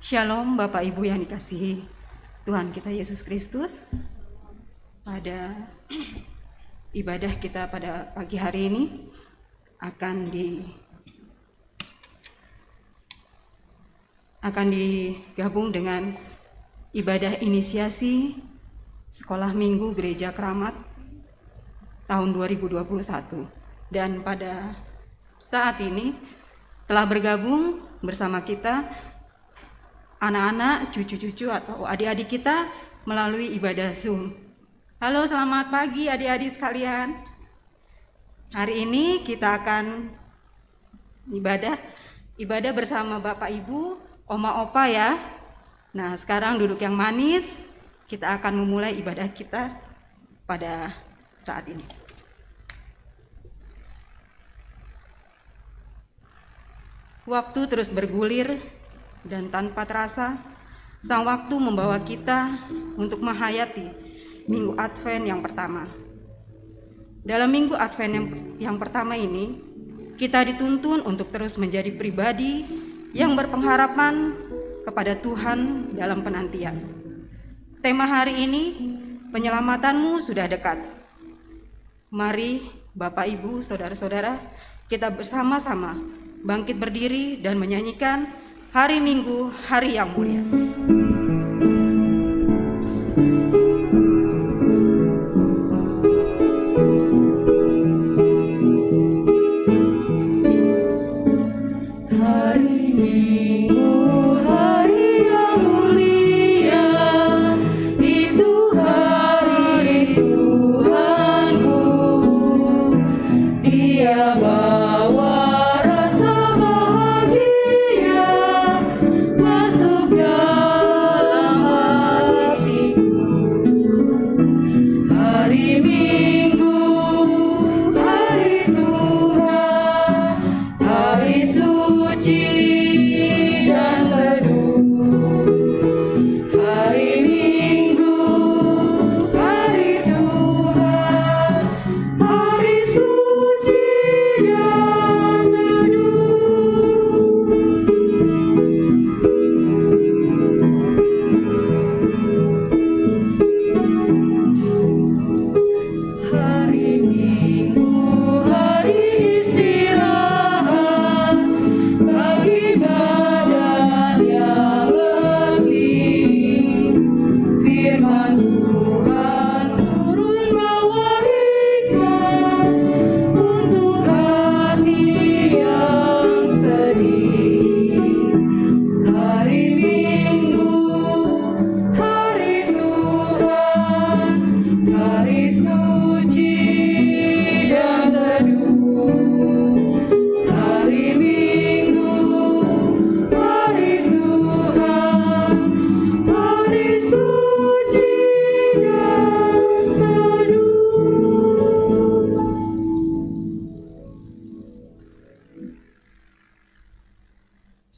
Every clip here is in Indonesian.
Shalom Bapak Ibu yang dikasihi Tuhan kita Yesus Kristus. Pada ibadah kita pada pagi hari ini akan digabung dengan ibadah inisiasi Sekolah Minggu Gereja Keramat tahun 2021. Dan pada saat ini telah bergabung bersama kita anak-anak, cucu-cucu atau adik-adik kita melalui ibadah Zoom. Halo, selamat pagi adik-adik sekalian. Hari ini kita akan ibadah bersama Bapak Ibu, Oma Opa ya. Nah, sekarang duduk yang manis, kita akan memulai ibadah kita pada saat ini. Waktu terus bergulir dan tanpa terasa, sang waktu membawa kita untuk menghayati Minggu Advent yang pertama. Dalam Minggu Advent yang pertama ini, kita dituntun untuk terus menjadi pribadi yang berpengharapan kepada Tuhan dalam penantian. Tema hari ini, penyelamatanmu sudah dekat. Mari Bapak Ibu, Saudara-saudara, kita bersama-sama bangkit berdiri dan menyanyikan Hari Minggu, Hari yang Mulia.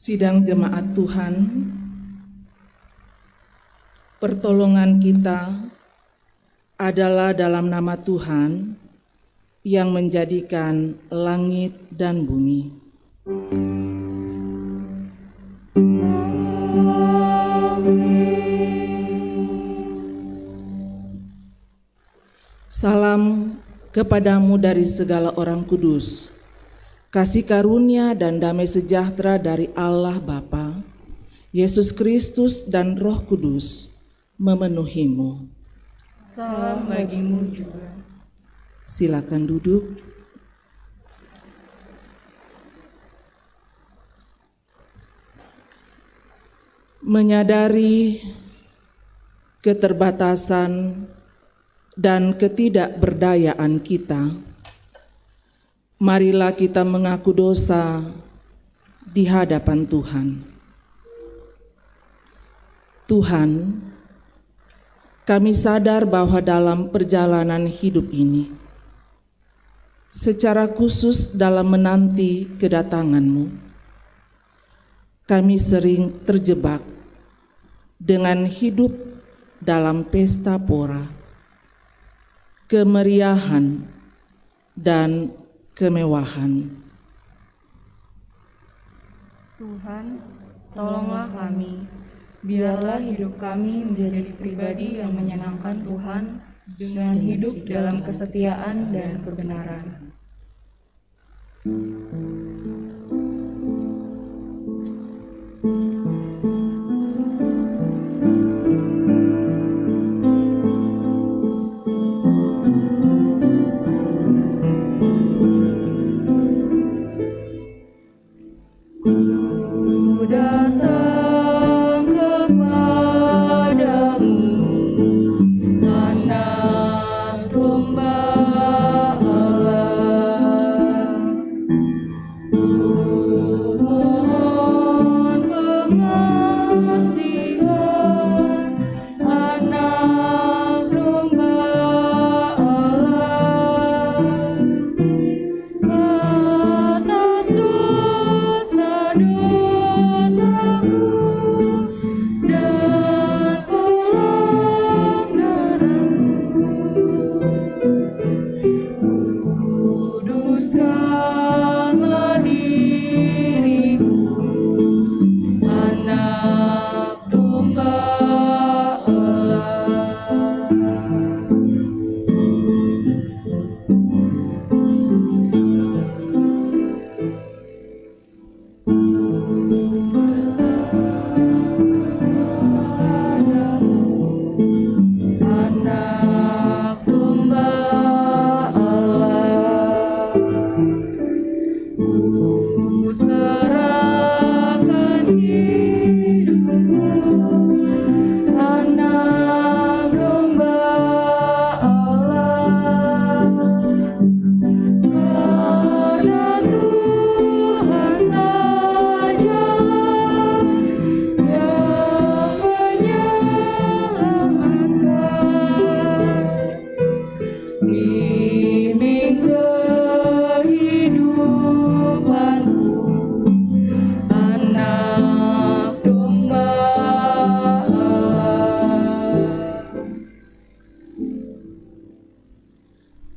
Sidang jemaat Tuhan, pertolongan kita adalah dalam nama Tuhan yang menjadikan langit dan bumi. Salam kepadamu dari segala orang kudus. Kasih karunia dan damai sejahtera dari Allah Bapa, Yesus Kristus dan Roh Kudus memenuhimu. Salam bagimu juga. Silakan duduk. Menyadari keterbatasan dan ketidakberdayaan kita, marilah kita mengaku dosa di hadapan Tuhan. Tuhan, kami sadar bahwa dalam perjalanan hidup ini, secara khusus dalam menanti kedatangan-Mu, kami sering terjebak dengan hidup dalam pesta pora, kemeriahan, dan kemewahan. Tuhan, tolonglah kami Biarlah hidup kami menjadi pribadi yang menyenangkan Tuhan dengan hidup dalam kesetiaan dan kebenaran.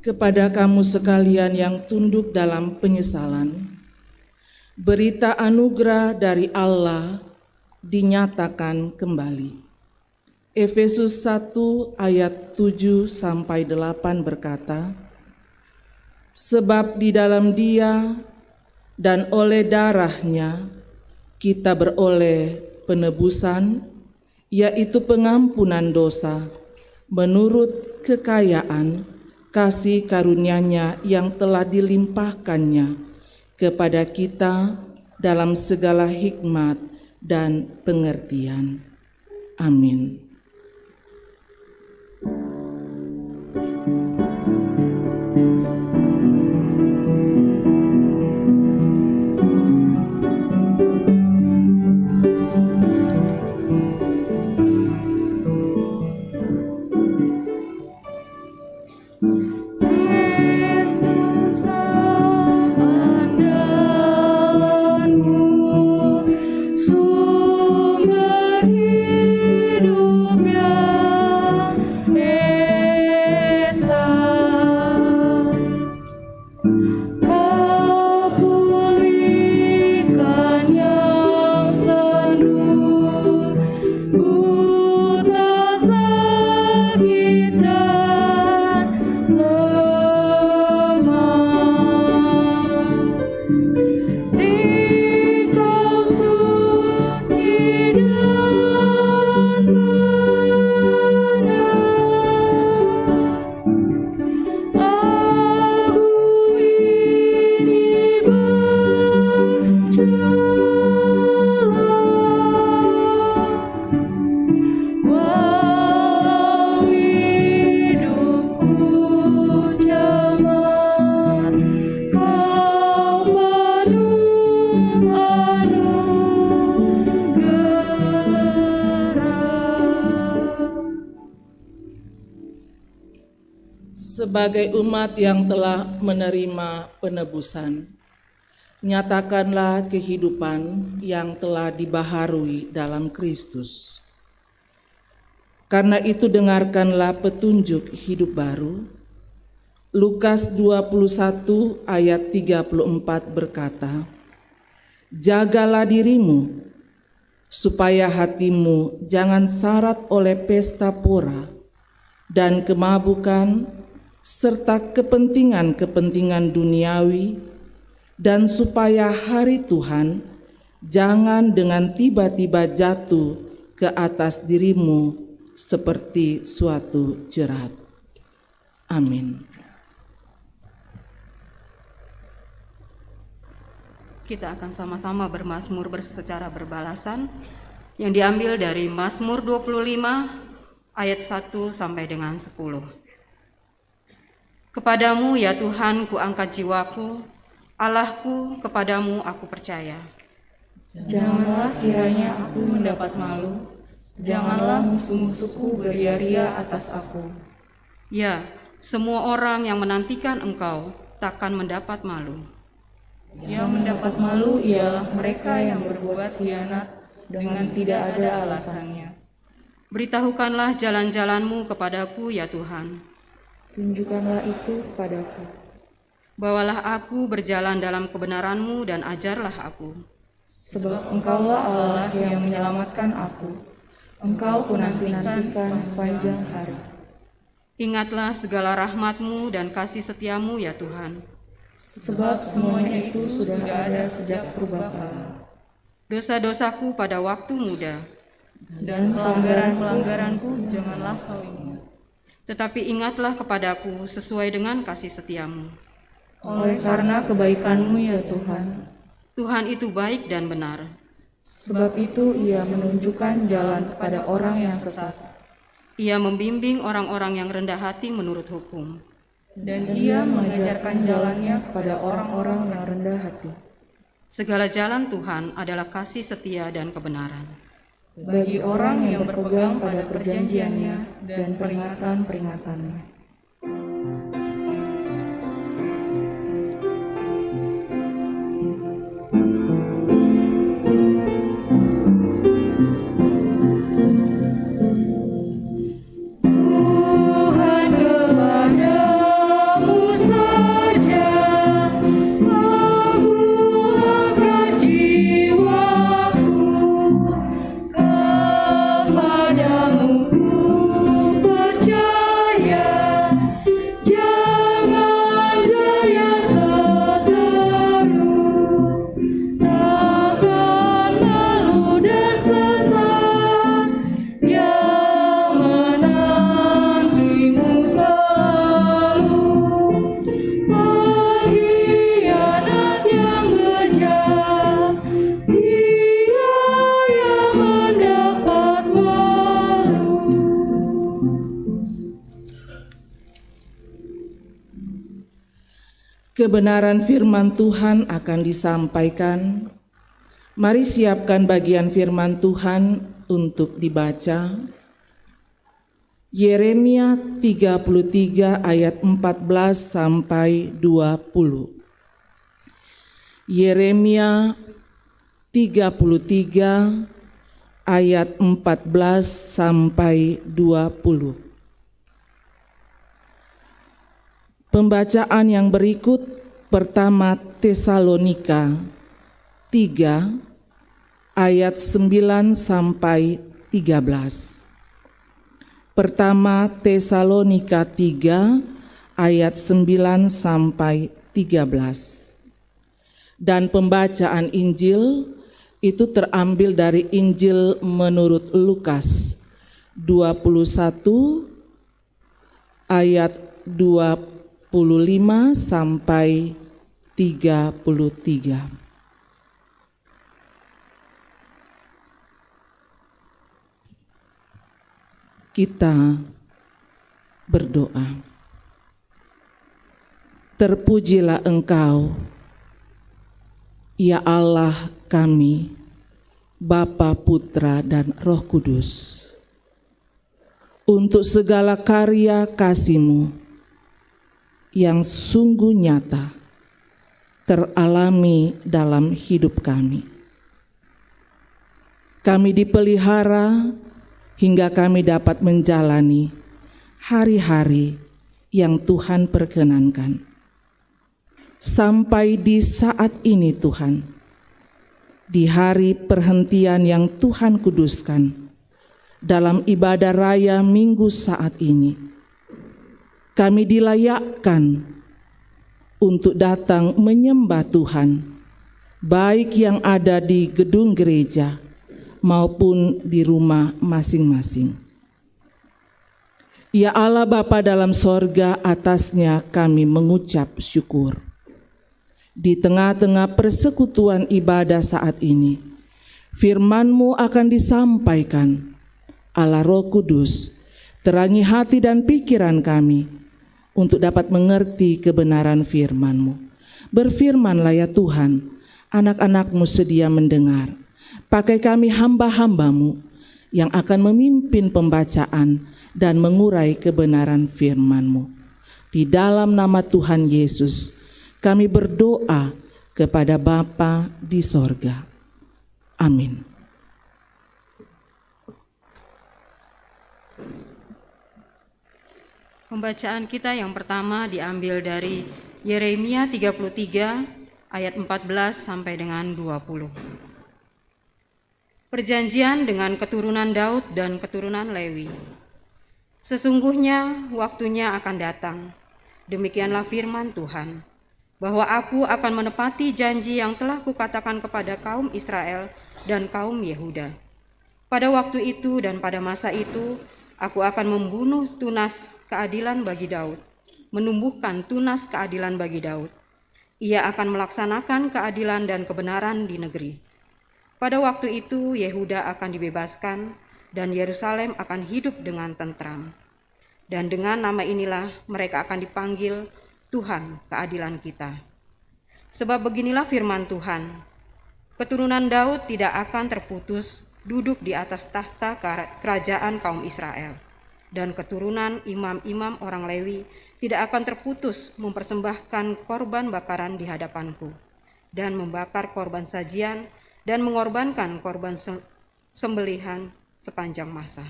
Kepada kamu sekalian yang tunduk dalam penyesalan, berita anugerah dari Allah dinyatakan kembali. Efesus 1 ayat 7-8 berkata, sebab di dalam Dia dan oleh darah-Nya kita beroleh penebusan, yaitu pengampunan dosa, menurut kekayaan kasih karunia-Nya yang telah dilimpahkannya kepada kita dalam segala hikmat dan pengertian. Amin. Sebagai umat yang telah menerima penebusan, nyatakanlah kehidupan yang telah dibaharui dalam Kristus. Karena itu dengarkanlah petunjuk hidup baru. Lukas 21 ayat 34 berkata, jagalah dirimu supaya hatimu jangan syarat oleh pesta pora dan kemabukan, serta kepentingan-kepentingan duniawi, dan supaya hari Tuhan jangan dengan tiba-tiba jatuh ke atas dirimu seperti suatu jerat. Amin. Kita akan sama-sama bermazmur secara berbalasan yang diambil dari Mazmur 25 ayat 1 sampai dengan 10. Kepadamu ya Tuhan ku angkat jiwaku, Allahku, kepadamu aku percaya. Janganlah kiranya aku mendapat malu, janganlah musuh-musuhku beria-ria atas aku. Ya, semua orang yang menantikan Engkau takkan mendapat malu. Yang mendapat malu ialah mereka yang berbuat khianat dengan tidak ada alasannya. Beritahukanlah jalan-jalan-Mu kepadaku ya Tuhan. Tunjukkanlah itu padaku. Bawalah aku berjalan dalam kebenaran-Mu dan ajarlah aku. Sebab Engkaulah Allah yang menyelamatkan aku. Engkau ku nanti-nantikan sepanjang hari. Ingatlah segala rahmat-Mu dan kasih setia-Mu ya Tuhan. Sebab semuanya itu sudah ada sejak purbakala. Dosa-dosaku pada waktu muda, Dan pelanggaran-pelanggaranku janganlah kau ingat. tetapi ingatlah kepadaku sesuai dengan kasih setia-Mu. Oleh karena kebaikan-Mu ya Tuhan. Tuhan itu baik dan benar. Sebab itu ia menunjukkan jalan kepada orang yang sesat. Ia membimbing orang-orang yang rendah hati menurut hukum. Dan ia mengajarkan jalannya kepada orang-orang yang rendah hati. Segala jalan Tuhan adalah kasih setia dan kebenaran. Bagi orang yang berpegang pada perjanjiannya dan peringatan-peringatannya. Kebenaran firman Tuhan akan disampaikan. Mari siapkan bagian firman Tuhan untuk dibaca. Yeremia 33 ayat 14 sampai 20. Yeremia 33 ayat 14 sampai 20. Pembacaan yang berikut pertama Tesalonika 3 ayat 9 sampai 13. Pertama Tesalonika 3 ayat 9 sampai 13. Dan pembacaan Injil itu terambil dari Injil menurut Lukas 21 ayat 25 sampai 33. Kita berdoa. Terpujilah Engkau, ya Allah kami, Bapa, Putra, dan Roh Kudus, untuk segala karya kasih-Mu yang sungguh nyata teralami dalam hidup kami. Kami dipelihara hingga kami dapat menjalani hari-hari yang Tuhan perkenankan. Sampai di saat ini Tuhan, di hari perhentian yang Tuhan kuduskan dalam ibadah raya Minggu saat ini. Kami dilayakkan untuk datang menyembah Tuhan, baik yang ada di gedung gereja maupun di rumah masing-masing. Ya Allah Bapa dalam sorga, atasnya kami mengucap syukur. Di tengah-tengah persekutuan ibadah saat ini, firman-Mu akan disampaikan. Allah Roh Kudus, terangi hati dan pikiran kami untuk dapat mengerti kebenaran firman-Mu. Berfirmanlah ya Tuhan, anak-anak-Mu sedia mendengar. Pakai kami hamba-hamba-Mu yang akan memimpin pembacaan dan mengurai kebenaran firman-Mu. Di dalam nama Tuhan Yesus, kami berdoa kepada Bapa di sorga. Amin. Pembacaan kita yang pertama diambil dari Yeremia 33 ayat 14 sampai dengan 20. Perjanjian dengan keturunan Daud dan keturunan Lewi. Sesungguhnya waktunya akan datang, demikianlah firman Tuhan, bahwa aku akan menepati janji yang telah kukatakan kepada kaum Israel dan kaum Yehuda. Pada waktu itu dan pada masa itu, aku akan membunuh tunas keadilan bagi Daud, menumbuhkan tunas keadilan bagi Daud. Ia akan melaksanakan keadilan dan kebenaran di negeri. Pada waktu itu, Yehuda akan dibebaskan dan Yerusalem akan hidup dengan tentram. Dan dengan nama inilah mereka akan dipanggil Tuhan keadilan kita. Sebab beginilah firman Tuhan, keturunan Daud tidak akan terputus duduk di atas tahta kerajaan kaum Israel, dan keturunan imam-imam orang Lewi tidak akan terputus mempersembahkan korban bakaran di hadapanku, dan membakar korban sajian, dan mengorbankan korban sembelihan sepanjang masa.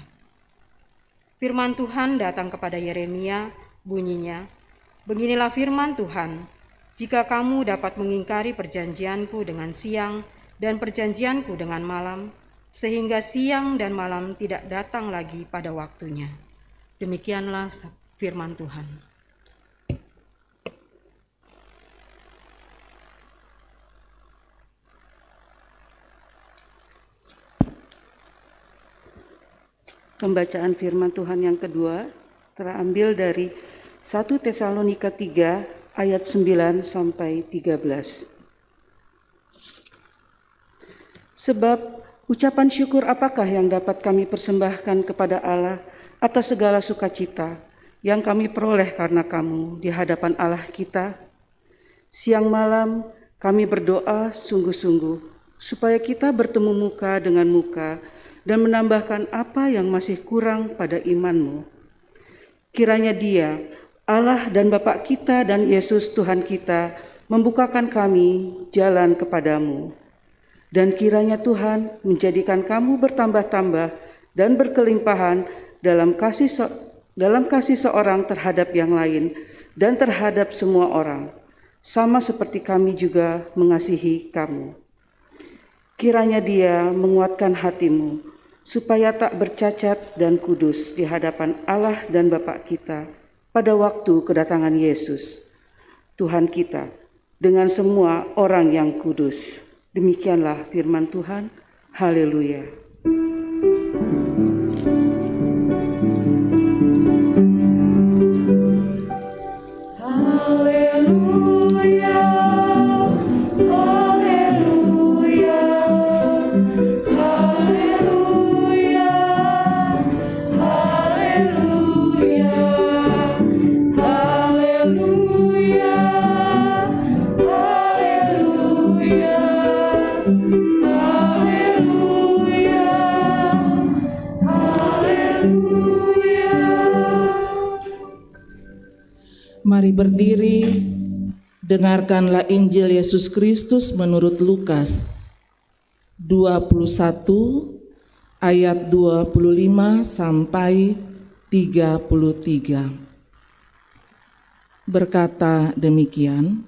Firman Tuhan datang kepada Yeremia, bunyinya, beginilah firman Tuhan, jika kamu dapat mengingkari perjanjianku dengan siang dan perjanjianku dengan malam, sehingga siang dan malam tidak datang lagi pada waktunya. Demikianlah firman Tuhan. Pembacaan firman Tuhan yang kedua terambil dari 1 Tesalonika 3 ayat 9 sampai 13. Sebab ucapan syukur apakah yang dapat kami persembahkan kepada Allah atas segala sukacita yang kami peroleh karena kamu di hadapan Allah kita? Siang malam kami berdoa sungguh-sungguh supaya kita bertemu muka dengan muka dan menambahkan apa yang masih kurang pada imanmu. Kiranya Dia, Allah dan Bapa kita dan Yesus Tuhan kita, membukakan kami jalan kepadamu. Dan kiranya Tuhan menjadikan kamu bertambah-tambah dan berkelimpahan dalam kasih seorang terhadap yang lain dan terhadap semua orang, sama seperti kami juga mengasihi kamu. Kiranya Dia menguatkan hatimu, supaya tak bercacat dan kudus di hadapan Allah dan Bapa kita pada waktu kedatangan Yesus, Tuhan kita, dengan semua orang yang kudus. Demikianlah firman Tuhan. Haleluya. Mari berdiri, dengarkanlah Injil Yesus Kristus menurut Lukas 21 ayat 25 sampai 33. Berkata demikian,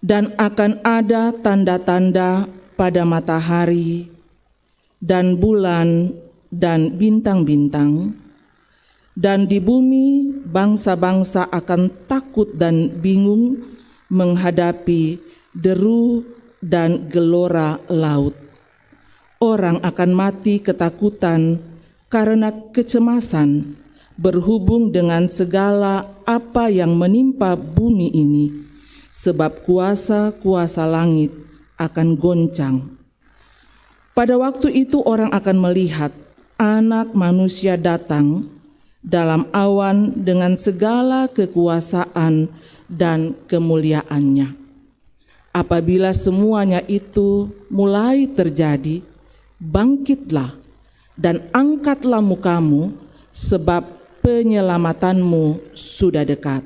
dan akan ada tanda-tanda pada matahari dan bulan dan bintang-bintang, dan di bumi bangsa-bangsa akan takut dan bingung menghadapi deru dan gelora laut. Orang akan mati ketakutan karena kecemasan berhubung dengan segala apa yang menimpa bumi ini, sebab kuasa-kuasa langit akan goncang. Pada waktu itu orang akan melihat Anak Manusia datang dalam awan dengan segala kekuasaan dan kemuliaannya. Apabila semuanya itu mulai terjadi, bangkitlah dan angkatlah mukamu, sebab penyelamatanmu sudah dekat.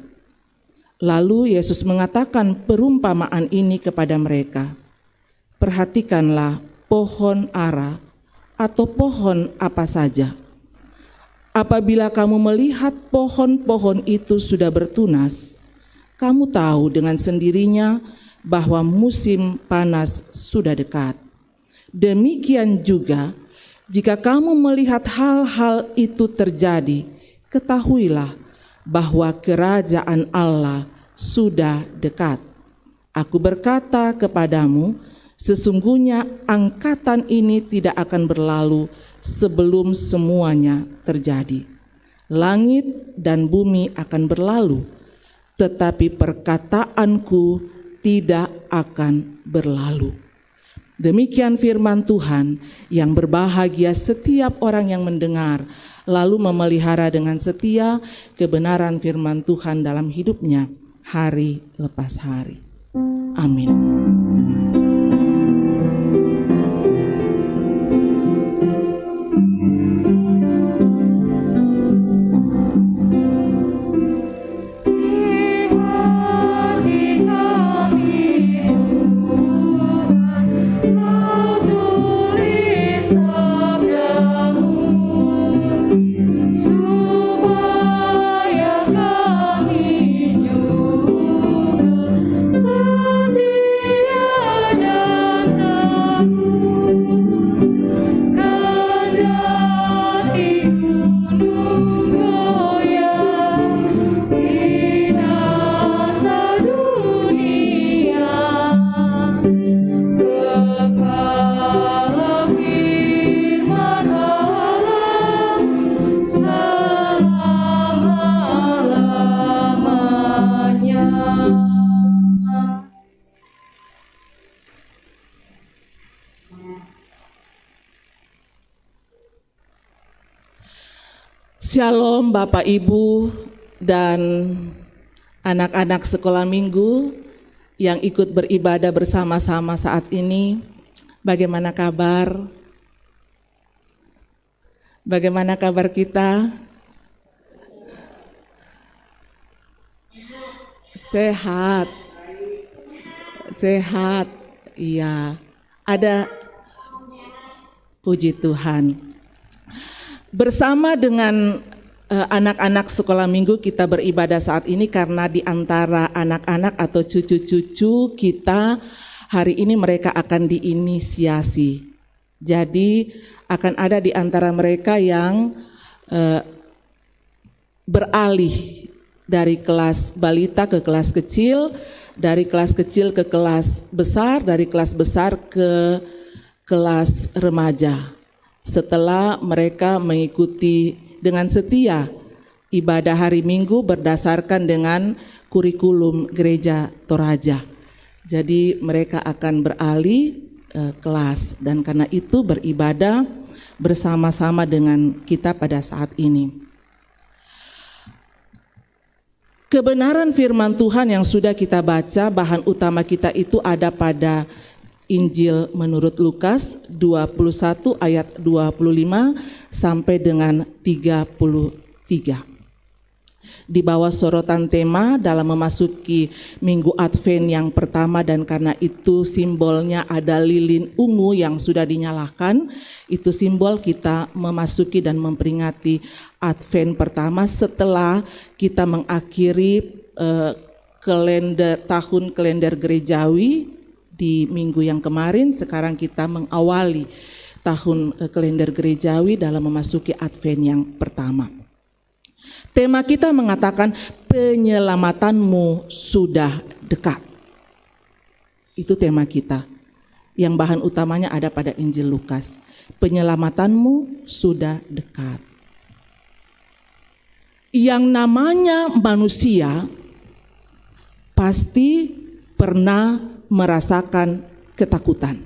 Lalu Yesus mengatakan perumpamaan ini kepada mereka. Perhatikanlah pohon ara atau pohon apa saja. Apabila kamu melihat pohon-pohon itu sudah bertunas, kamu tahu dengan sendirinya bahwa musim panas sudah dekat. Demikian juga, jika kamu melihat hal-hal itu terjadi, ketahuilah bahwa kerajaan Allah sudah dekat. Aku berkata kepadamu, sesungguhnya angkatan ini tidak akan berlalu sebelum semuanya terjadi. Langit dan bumi akan berlalu, tetapi perkataanku tidak akan berlalu. Demikian firman Tuhan, yang berbahagia setiap orang yang mendengar, lalu memelihara dengan setia kebenaran firman Tuhan dalam hidupnya hari lepas hari. Amin. Shalom Bapak Ibu dan anak-anak sekolah minggu yang ikut beribadah bersama-sama saat ini. Bagaimana kabar? Bagaimana kabar kita? Sehat. Sehat. Iya. Ada, puji Tuhan. Bersama dengan anak-anak sekolah minggu kita beribadah saat ini karena di antara anak-anak atau cucu-cucu kita hari ini mereka akan diinisiasi. Jadi akan ada di antara mereka yang beralih dari kelas balita ke kelas kecil, dari kelas kecil ke kelas besar, dari kelas besar ke kelas remaja. Setelah mereka mengikuti dengan setia ibadah hari Minggu berdasarkan dengan kurikulum Gereja Toraja. Jadi mereka akan beralih kelas dan karena itu beribadah bersama-sama dengan kita pada saat ini. Kebenaran firman Tuhan yang sudah kita baca, bahan utama kita itu ada pada Injil menurut Lukas 21 ayat 25 sampai dengan 33. Di bawah sorotan tema dalam memasuki Minggu Advent yang pertama dan karena itu simbolnya ada lilin ungu yang sudah dinyalakan. Itu simbol kita memasuki dan memperingati Advent pertama setelah kita mengakhiri tahun kalender gerejawi di minggu yang kemarin. Sekarang kita mengawali tahun kalender gerejawi dalam memasuki Advent yang pertama. Tema kita mengatakan penyelamatanmu sudah dekat. Itu tema kita. Yang bahan utamanya ada pada Injil Lukas. Penyelamatanmu sudah dekat. Yang namanya manusia pasti pernah merasakan ketakutan.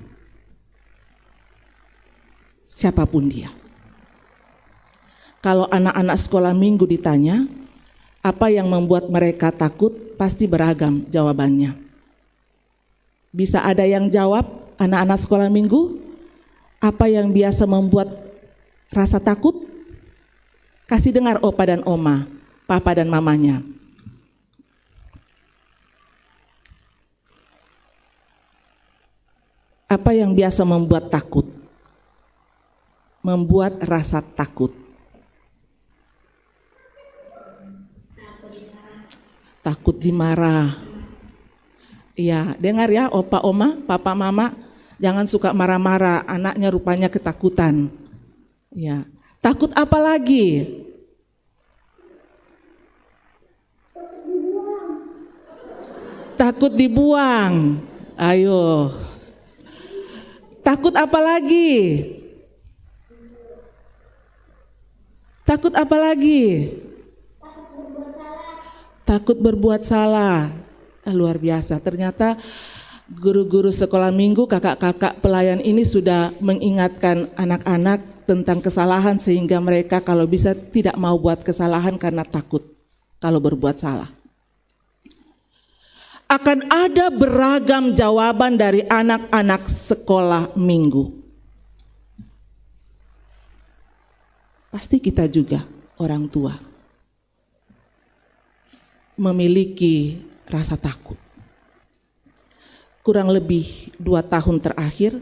Siapapun dia. Kalau anak-anak sekolah minggu ditanya, apa yang membuat mereka takut, pasti beragam jawabannya. Bisa ada yang jawab, anak-anak sekolah minggu, apa yang biasa membuat rasa takut? Kasih dengar opa dan oma, papa dan mamanya. Apa yang biasa membuat takut? Membuat rasa takut. Takut dimarah. Iya, dengar ya opa, oma, papa, mama, jangan suka marah-marah, anaknya rupanya ketakutan. Ya, takut apa lagi? Takut dibuang. Ayo. Takut apa lagi? Takut apa lagi? Takut berbuat salah. Luar biasa. Ternyata guru-guru sekolah minggu, kakak-kakak pelayan ini sudah mengingatkan anak-anak tentang kesalahan sehingga mereka kalau bisa tidak mau buat kesalahan karena takut kalau berbuat salah. Akan ada beragam jawaban dari anak-anak sekolah minggu. Pasti kita juga orang tua memiliki rasa takut. Kurang lebih 2 tahun terakhir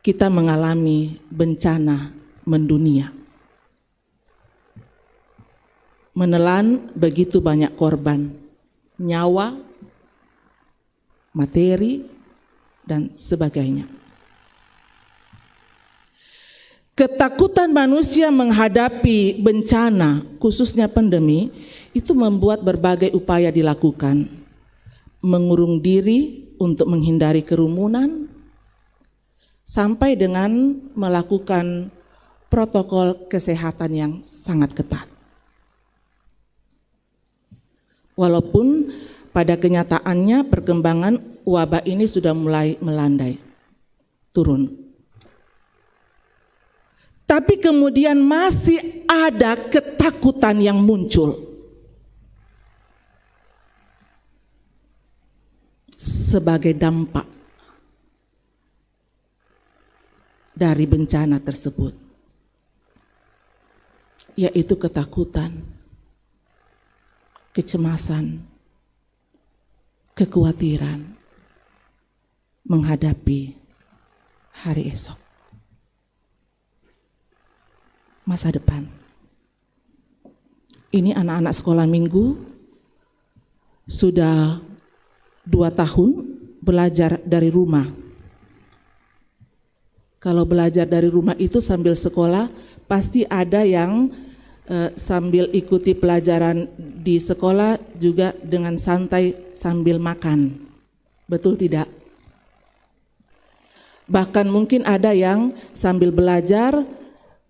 kita mengalami bencana mendunia. Menelan begitu banyak korban, nyawa, materi, dan sebagainya. Ketakutan manusia menghadapi bencana, khususnya pandemi, itu membuat berbagai upaya dilakukan. Mengurung diri untuk menghindari kerumunan, sampai dengan melakukan protokol kesehatan yang sangat ketat. Walaupun pada kenyataannya perkembangan wabah ini sudah mulai melandai, turun. Tapi kemudian masih ada ketakutan yang muncul. Sebagai dampak dari bencana tersebut, yaitu ketakutan, kecemasan, kekhawatiran menghadapi hari esok, masa depan. Ini anak-anak sekolah minggu sudah 2 tahun belajar dari rumah. Kalau belajar dari rumah itu sambil sekolah, pasti ada yang sambil ikuti pelajaran di sekolah juga dengan santai sambil makan. Betul tidak? Bahkan mungkin ada yang sambil belajar,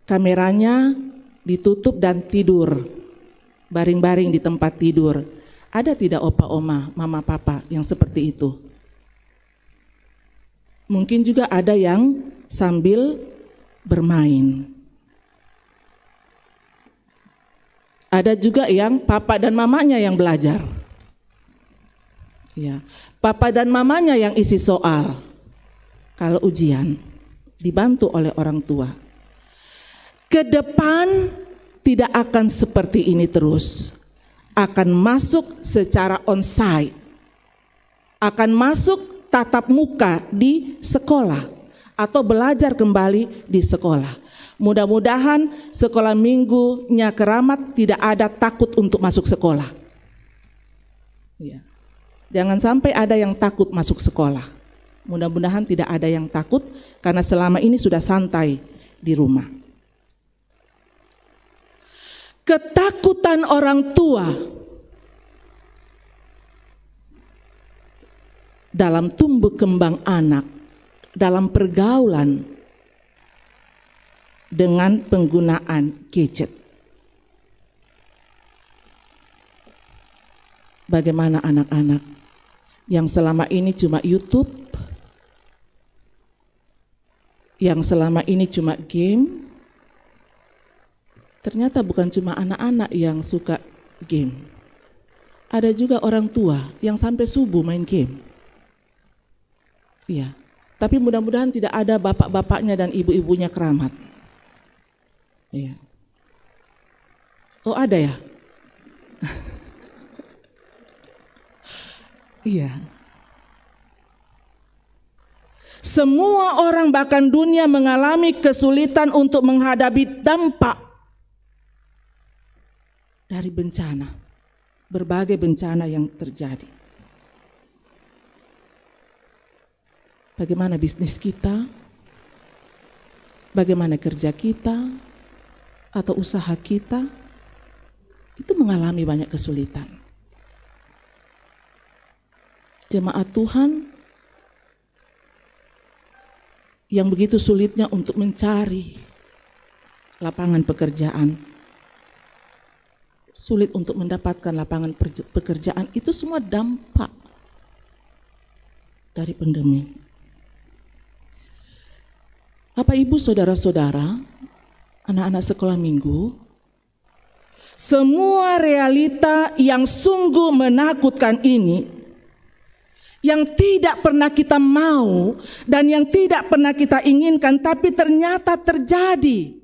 kameranya ditutup dan tidur, baring-baring di tempat tidur. Ada tidak opa, oma, mama, papa yang seperti itu? Mungkin juga ada yang sambil bermain. Ada juga yang papa dan mamanya yang belajar. Ya, papa dan mamanya yang isi soal. Kalau ujian, dibantu oleh orang tua. Ke depan tidak akan seperti ini terus. Akan masuk secara onsite. Akan masuk tatap muka di sekolah atau belajar kembali di sekolah. Mudah-mudahan sekolah minggunya Keramat tidak ada takut untuk masuk sekolah. Ya. Jangan sampai ada yang takut masuk sekolah. Mudah-mudahan tidak ada yang takut karena selama ini sudah santai di rumah. Ketakutan orang tua dalam tumbuh kembang anak, dalam pergaulan dengan penggunaan gadget. Bagaimana anak-anak yang selama ini cuma YouTube, yang selama ini cuma game, ternyata bukan cuma anak-anak yang suka game. Ada juga orang tua yang sampai subuh main game. Iya, tapi mudah-mudahan tidak ada bapak-bapaknya dan ibu-ibunya keramat. Iya. Oh, ada ya? Iya. Semua orang bahkan dunia mengalami kesulitan untuk menghadapi dampak dari bencana, berbagai bencana yang terjadi. Bagaimana bisnis kita, bagaimana kerja kita, atau usaha kita, itu mengalami banyak kesulitan. Jemaat Tuhan yang begitu sulitnya untuk mencari lapangan pekerjaan, sulit untuk mendapatkan lapangan pekerjaan, itu semua dampak dari pandemi. Bapak, Ibu, saudara-saudara, anak-anak sekolah minggu, semua realita yang sungguh menakutkan ini, yang tidak pernah kita mau dan yang tidak pernah kita inginkan, tapi ternyata terjadi.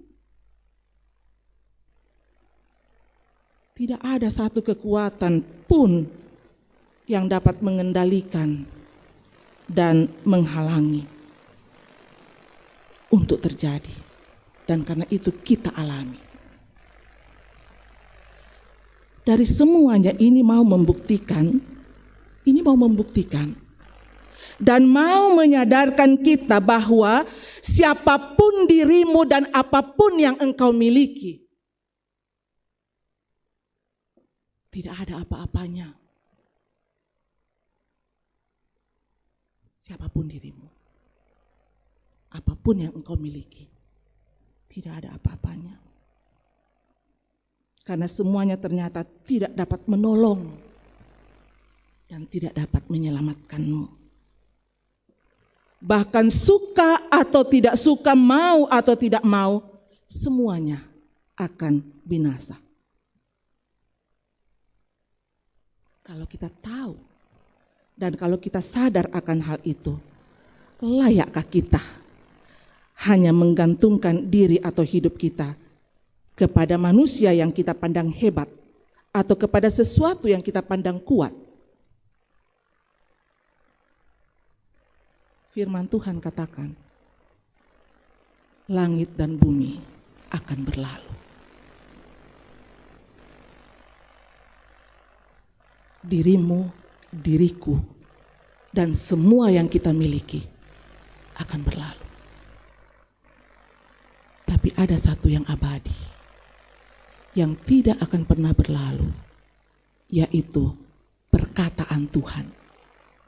Tidak ada satu kekuatan pun yang dapat mengendalikan dan menghalangi untuk terjadi. Dan karena itu kita alami. Dari semuanya ini mau membuktikan dan mau menyadarkan kita bahwa siapapun dirimu dan apapun yang engkau miliki, tidak ada apa-apanya. Siapapun dirimu, apapun yang engkau miliki, tidak ada apa-apanya. Karena semuanya ternyata tidak dapat menolong dan tidak dapat menyelamatkanmu. Bahkan suka atau tidak suka, mau atau tidak mau, semuanya akan binasa. Kalau kita tahu dan kalau kita sadar akan hal itu, layakkah kita hanya menggantungkan diri atau hidup kita kepada manusia yang kita pandang hebat atau kepada sesuatu yang kita pandang kuat? Firman Tuhan katakan, langit dan bumi akan berlalu. Dirimu, diriku, dan semua yang kita miliki akan berlalu. Tapi ada satu yang abadi, yang tidak akan pernah berlalu, yaitu perkataan Tuhan,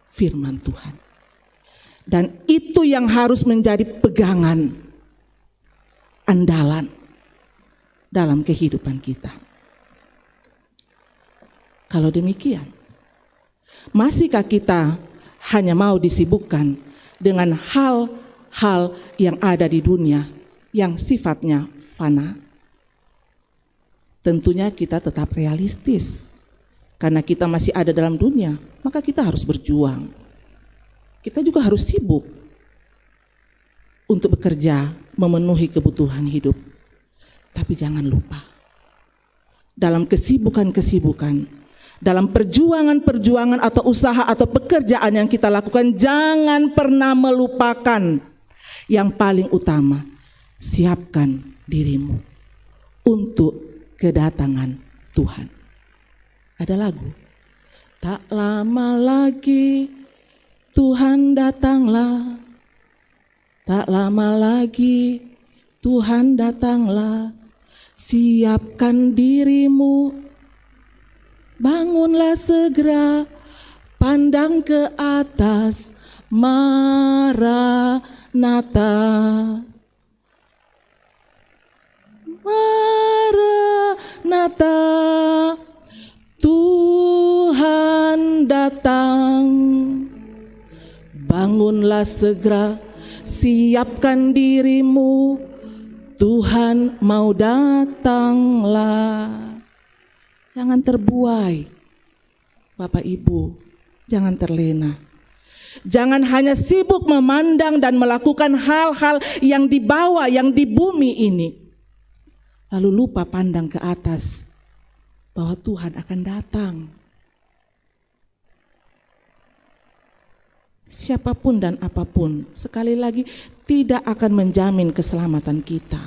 firman Tuhan. Dan itu yang harus menjadi pegangan, andalan dalam kehidupan kita. Kalau demikian, masihkah kita hanya mau disibukkan dengan hal-hal yang ada di dunia yang sifatnya fana? Tentunya kita tetap realistis, karena kita masih ada dalam dunia, maka kita harus berjuang. Kita juga harus sibuk untuk bekerja, memenuhi kebutuhan hidup. Tapi jangan lupa, dalam kesibukan-kesibukan, dalam perjuangan-perjuangan atau usaha atau pekerjaan yang kita lakukan, jangan pernah melupakan yang paling utama, siapkan dirimu untuk kedatangan Tuhan. Ada lagu, Tak lama lagi Tuhan datanglah. Tak lama lagi Tuhan datanglah. Siapkan dirimu, bangunlah segera, pandang ke atas, Maranatha. Maranatha, Tuhan datang. Bangunlah segera, siapkan dirimu, Tuhan mau datanglah. Jangan terbuai, Bapak Ibu, jangan terlena. Jangan hanya sibuk memandang dan melakukan hal-hal yang di bawah, yang di bumi ini, lalu lupa pandang ke atas bahwa Tuhan akan datang. Siapapun dan apapun, sekali lagi, tidak akan menjamin keselamatan kita.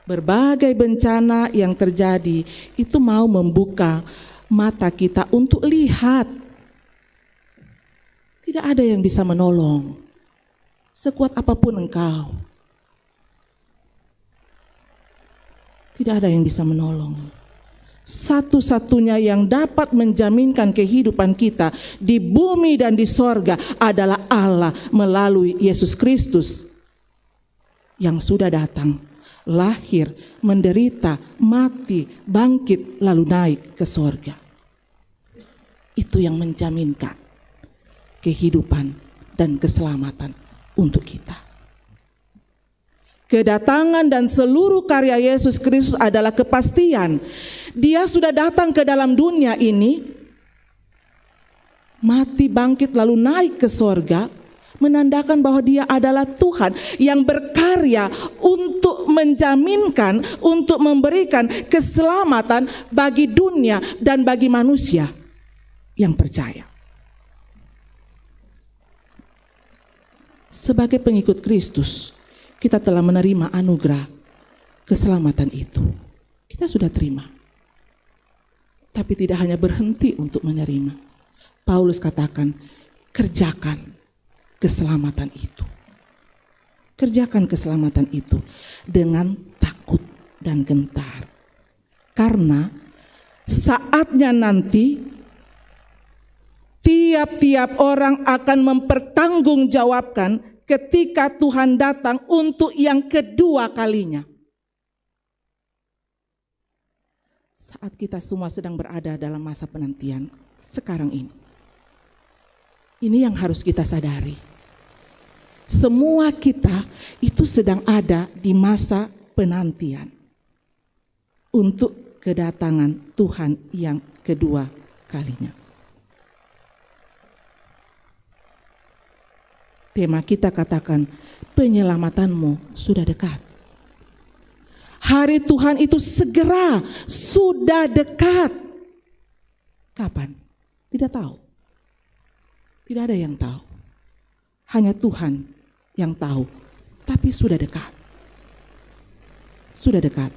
Berbagai bencana yang terjadi itu mau membuka mata kita untuk lihat. Tidak ada yang bisa menolong, sekuat apapun engkau. Tidak ada yang bisa menolong. Satu-satunya yang dapat menjaminkan kehidupan kita di bumi dan di sorga adalah Allah melalui Yesus Kristus yang sudah datang, lahir, menderita, mati, bangkit, lalu naik ke sorga. Itu yang menjaminkan kehidupan dan keselamatan untuk kita. Kedatangan dan seluruh karya Yesus Kristus adalah kepastian. Dia sudah datang ke dalam dunia ini, mati, bangkit, lalu naik ke sorga, menandakan bahwa dia adalah Tuhan yang berkarya untuk menjaminkan, untuk memberikan keselamatan bagi dunia dan bagi manusia yang percaya. Sebagai pengikut Kristus, kita telah menerima anugerah keselamatan itu. Kita sudah terima. Tapi tidak hanya berhenti untuk menerima. Paulus katakan, kerjakan keselamatan itu. Kerjakan keselamatan itu dengan takut dan gentar. Karena saatnya nanti tiap-tiap orang akan mempertanggungjawabkan ketika Tuhan datang untuk yang kedua kalinya. Saat kita semua sedang berada dalam masa penantian sekarang ini. Ini yang harus kita sadari. Semua kita itu sedang ada di masa penantian untuk kedatangan Tuhan yang kedua kalinya. Tema kita katakan, penyelamatanmu sudah dekat. Hari Tuhan itu segera, sudah dekat. Kapan? Tidak tahu. Tidak ada yang tahu. Hanya Tuhan yang tahu. Tapi sudah dekat. Sudah dekat.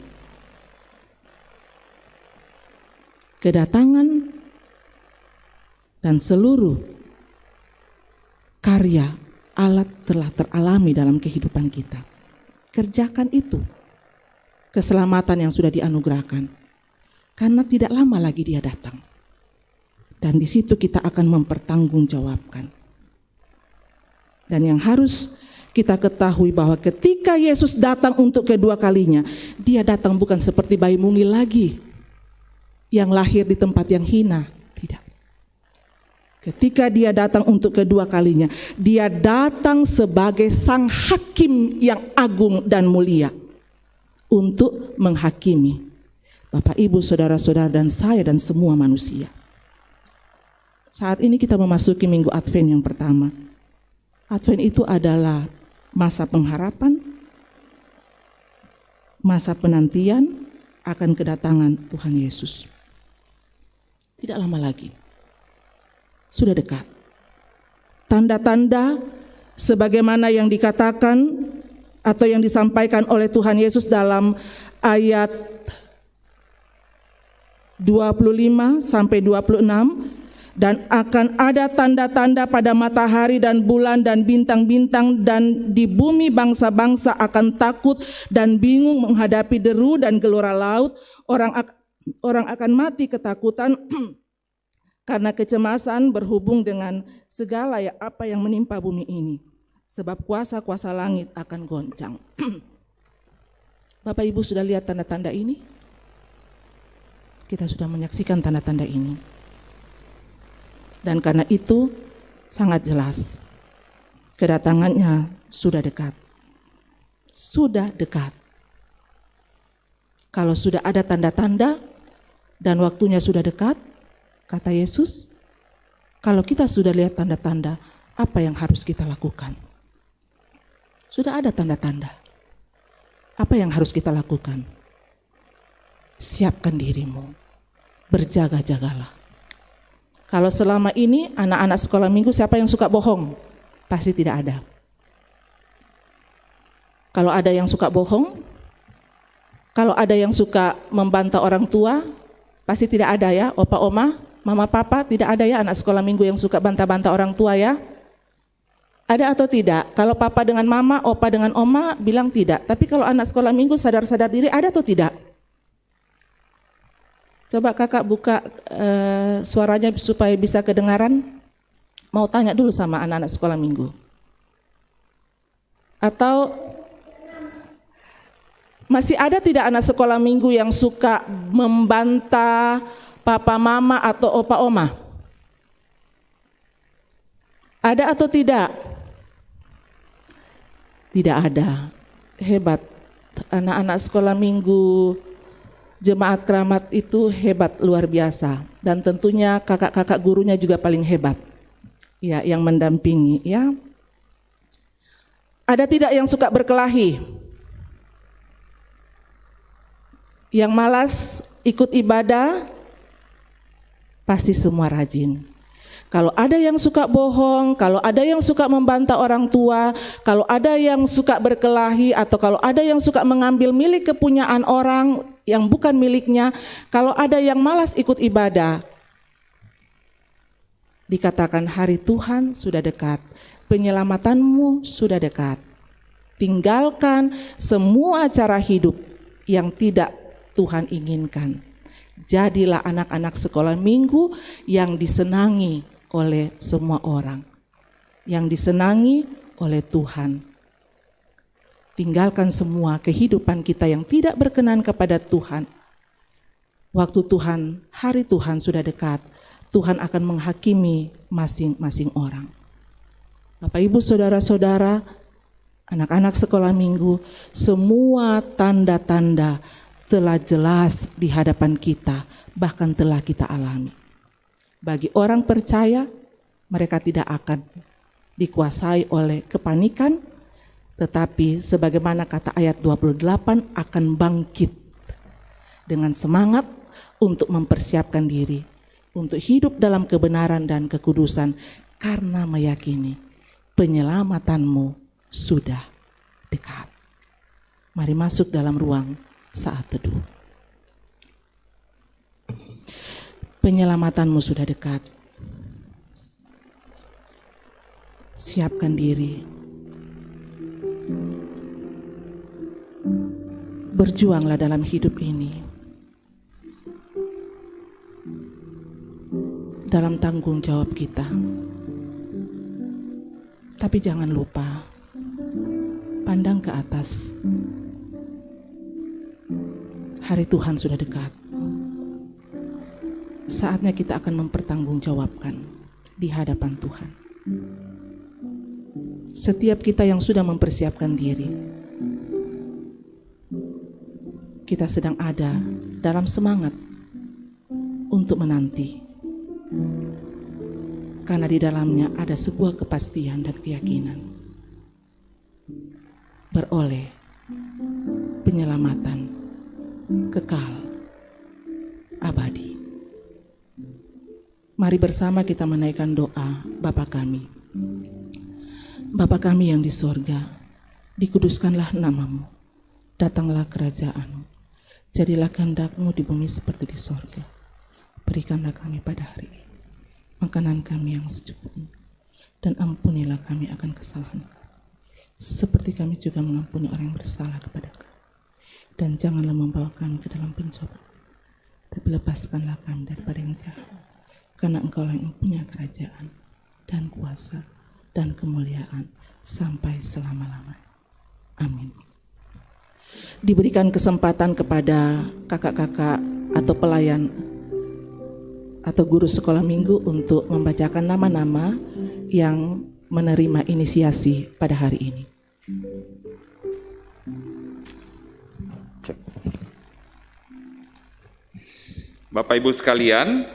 Kedatangan dan seluruh karya Allah telah teralami dalam kehidupan kita. Kerjakan itu. Keselamatan yang sudah dianugerahkan. Karena tidak lama lagi dia datang. Dan di situ kita akan mempertanggungjawabkan. Dan yang harus kita ketahui bahwa ketika Yesus datang untuk kedua kalinya, dia datang bukan seperti bayi mungil lagi yang lahir di tempat yang hina. Tidak. Ketika dia datang untuk kedua kalinya, dia datang sebagai sang hakim yang agung dan mulia untuk menghakimi Bapak, Ibu, saudara-saudara dan saya dan semua manusia. Saat ini kita memasuki minggu Advent yang pertama. Advent itu adalah masa pengharapan, masa penantian akan kedatangan Tuhan Yesus. Tidak lama lagi. Sudah dekat. Tanda-tanda sebagaimana yang dikatakan atau yang disampaikan oleh Tuhan Yesus dalam ayat 25 sampai 26, dan akan ada tanda-tanda pada matahari dan bulan dan bintang-bintang, dan di bumi bangsa-bangsa akan takut dan bingung menghadapi deru dan gelora laut. Orang akan mati ketakutan karena kecemasan berhubung dengan segala apa yang menimpa bumi ini, sebab kuasa-kuasa langit akan goncang. Bapak Ibu sudah lihat tanda-tanda ini? Kita sudah menyaksikan tanda-tanda ini. Dan karena itu sangat jelas kedatangannya sudah dekat. Sudah dekat. Kalau sudah ada tanda-tanda dan waktunya sudah dekat, kata Yesus, kalau kita sudah lihat tanda-tanda, apa yang harus kita lakukan? Sudah ada tanda-tanda. Apa yang harus kita lakukan? Siapkan dirimu. Berjaga-jagalah. Kalau selama ini anak-anak sekolah minggu siapa yang suka bohong? Pasti tidak ada. Kalau ada yang suka bohong, kalau ada yang suka membantah orang tua, pasti tidak ada ya, opa oma, mama papa, tidak ada ya anak sekolah minggu yang suka bantah-bantah orang tua ya. Ada atau tidak? Kalau papa dengan mama, opa dengan oma bilang tidak. Tapi kalau anak sekolah minggu sadar-sadar diri, ada atau tidak? Coba kakak buka suaranya supaya bisa kedengaran. Mau tanya dulu sama anak-anak sekolah minggu. Atau masih ada tidak anak sekolah minggu yang suka membantah papa mama atau opa oma? Ada atau tidak? Tidak ada. Hebat. Anak-anak sekolah minggu Jemaat Keramat itu hebat, luar biasa. Dan tentunya kakak-kakak gurunya juga paling hebat. Ya, yang mendampingi ya. Ada tidak yang suka berkelahi? Yang malas ikut ibadah? Pasti semua rajin. Kalau ada yang suka bohong, kalau ada yang suka membantah orang tua, kalau ada yang suka berkelahi, atau kalau ada yang suka mengambil milik kepunyaan orang yang bukan miliknya, kalau ada yang malas ikut ibadah, dikatakan hari Tuhan sudah dekat, penyelamatanmu sudah dekat. Tinggalkan semua cara hidup yang tidak Tuhan inginkan. Jadilah anak-anak sekolah minggu yang disenangi oleh semua orang, yang disenangi oleh Tuhan. Tinggalkan semua kehidupan kita yang tidak berkenan kepada Tuhan. Waktu Tuhan, hari Tuhan sudah dekat. Tuhan akan menghakimi masing-masing orang. Bapak Ibu saudara-saudara, anak-anak sekolah minggu, semua tanda-tanda telah jelas di hadapan kita, bahkan telah kita alami. Bagi orang percaya, mereka tidak akan dikuasai oleh kepanikan, tetapi sebagaimana kata ayat 28 akan bangkit dengan semangat untuk mempersiapkan diri, untuk hidup dalam kebenaran dan kekudusan, karena meyakini penyelamatanmu sudah dekat. Mari masuk dalam ruang saat teduh. Penyelamatanmu sudah dekat. Siapkan diri. Berjuanglah dalam hidup ini. Dalam tanggung jawab kita. Tapi jangan lupa, pandang ke atas. Hari Tuhan sudah dekat. Saatnya kita akan mempertanggungjawabkan di hadapan Tuhan. Setiap kita yang sudah mempersiapkan diri, kita sedang ada dalam semangat untuk menanti. Karena di dalamnya ada sebuah kepastian dan keyakinan. Beroleh penyelamatan kekal abadi. Mari bersama kita menaikkan doa Bapa kami. Bapa kami yang di sorga, dikuduskanlah namamu, datanglah kerajaan-mu, jadilah kehendak-mu di bumi seperti di sorga. berikanlah kami pada hari ini makanan kami yang secukupnya, dan ampunilah kami akan kesalahan kami, seperti kami juga mengampuni orang yang bersalah kepada kami. Dan janganlah membawa kami ke dalam pencobaan, tapi lepaskanlah kami daripada yang jahat, karena Engkaulah yang mempunyai kerajaan dan kuasa dan kemuliaan sampai selama-lamanya. Amin. Diberikan kesempatan kepada kakak-kakak atau pelayan atau guru sekolah minggu untuk membacakan nama-nama yang menerima inisiasi pada hari ini. Bapak Ibu sekalian,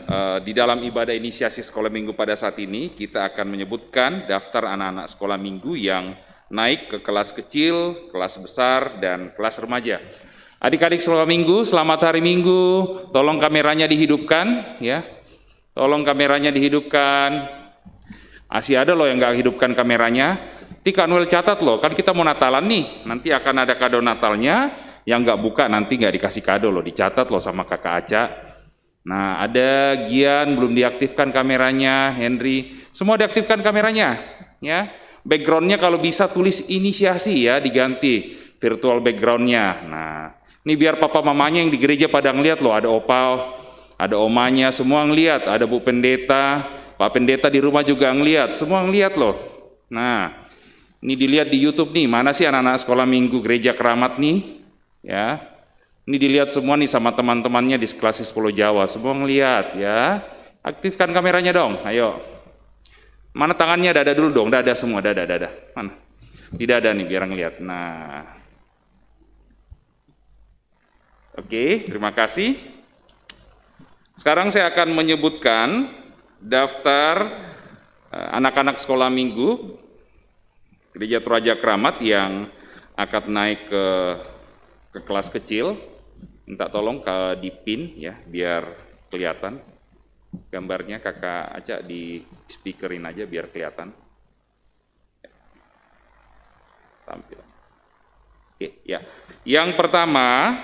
di dalam ibadah inisiasi sekolah minggu pada saat ini kita akan menyebutkan daftar anak-anak sekolah minggu yang naik ke kelas kecil, kelas besar, dan kelas remaja. Adik-adik sekolah minggu, selamat hari Minggu. Tolong kameranya dihidupkan, ya. Tolong kameranya dihidupkan. Masih ada loh yang nggak hidupkan kameranya. Tika Noel catat loh, kan kita mau Natalan nih. Nanti akan ada kado Natalnya. Yang nggak buka nanti nggak dikasih kado loh, dicatat loh sama kakak Aca. Nah, ada Gian belum diaktifkan kameranya, Henry, semua diaktifkan kameranya, ya. Backgroundnya kalau bisa tulis inisiasi ya, diganti virtual backgroundnya. Nah, ini biar papa mamanya yang di gereja pada ngeliat loh, ada opal, ada omanya, semua ngeliat, ada Bu Pendeta, Pak Pendeta di rumah juga ngeliat, semua ngeliat loh. Nah, ini dilihat di YouTube nih, mana sih anak-anak sekolah minggu gereja Keramat nih, ya. Ini dilihat semua nih sama teman-temannya di kelas 10 Jawa, semua ngeliat ya. Aktifkan kameranya dong, ayo. Mana tangannya, dada dulu dong, dada semua, dada. Mana? Di dada nih biar ngeliat. Nah. Oke, terima kasih. Sekarang saya akan menyebutkan daftar anak-anak sekolah minggu Gereja Toraja Keramat yang akan naik ke kelas kecil. Minta tolong ke dipin ya, biar kelihatan gambarnya. Kakak Aca di speakerin aja biar kelihatan. Tampil. Oke, ya. Yang pertama,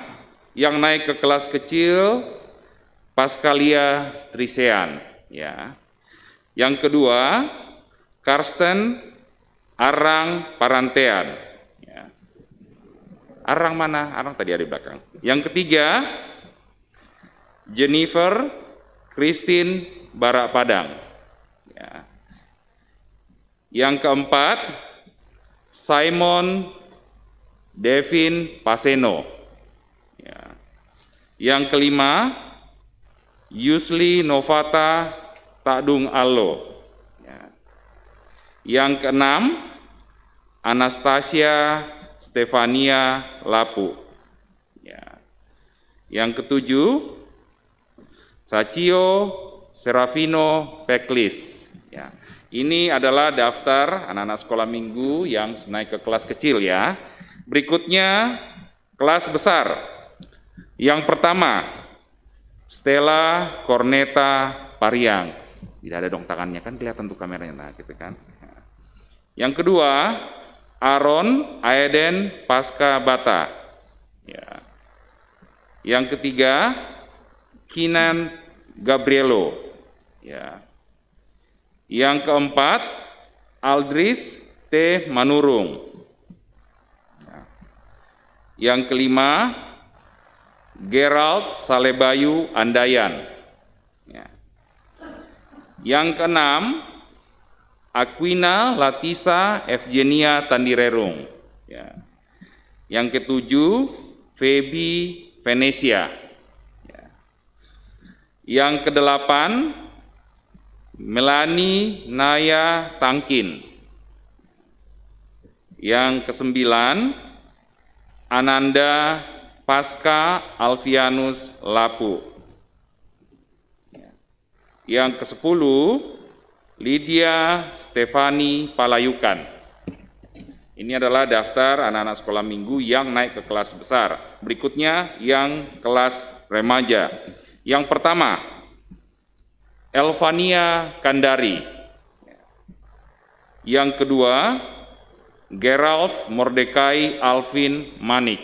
yang naik ke kelas kecil, Paskalia Trisean, ya. Yang kedua, Karsten Arang Parantean. Arang mana? Arang tadi ada di belakang. Yang ketiga, Jennifer Christine Barak Padang. Ya. Yang keempat, Simon Devin Paseno. Ya. Yang kelima, Yusli Novata Takdung Allo. Ya. Yang keenam, Anastasia Stefania Lapu. Ya. Yang ketujuh, Sachio Serafino Peklis. Ya. Ini adalah daftar anak-anak sekolah minggu yang naik ke kelas kecil ya. Berikutnya kelas besar. Yang pertama, Stella Corneta Pariang. Tidak ada dong tangannya, kan kelihatan tuh kameranya, nah gitu kan. Yang kedua, Aaron Aeden Pasca Bata. Ya. Yang ketiga, Kinan Gabrielo. Ya. Yang keempat, Aldris T. Manurung. Ya. Yang kelima, Gerald Salebayu Andayan. Ya. Yang keenam, Aquina Latisa Evgenia Tandirerung. Ya. Yang ketujuh, Feby Venesia. Ya. Yang kedelapan, Melanie Naya Tangkin. Yang kesembilan, Ananda Pasca Alfianus Lapu. Ya. Yang kesepuluh, Lydia Stefani Palayukan. Ini adalah daftar anak-anak sekolah minggu yang naik ke kelas besar. Berikutnya yang kelas remaja. Yang pertama, Elvania Kandari. Yang kedua, Geralf Mordekai Alvin Manik.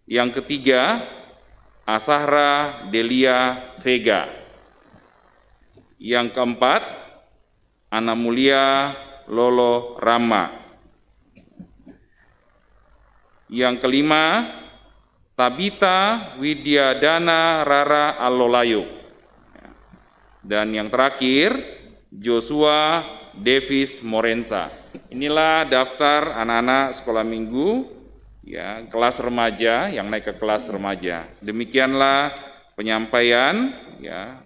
Yang ketiga, Asahra Delia Vega. Yang keempat, Ana Mulia Lolo Rama. Yang kelima, Tabita Widyadana Rara Alolayo. Dan yang terakhir, Joshua Davis Morensa. Inilah daftar anak-anak sekolah minggu ya, kelas remaja yang naik ke kelas remaja. Demikianlah penyampaian ya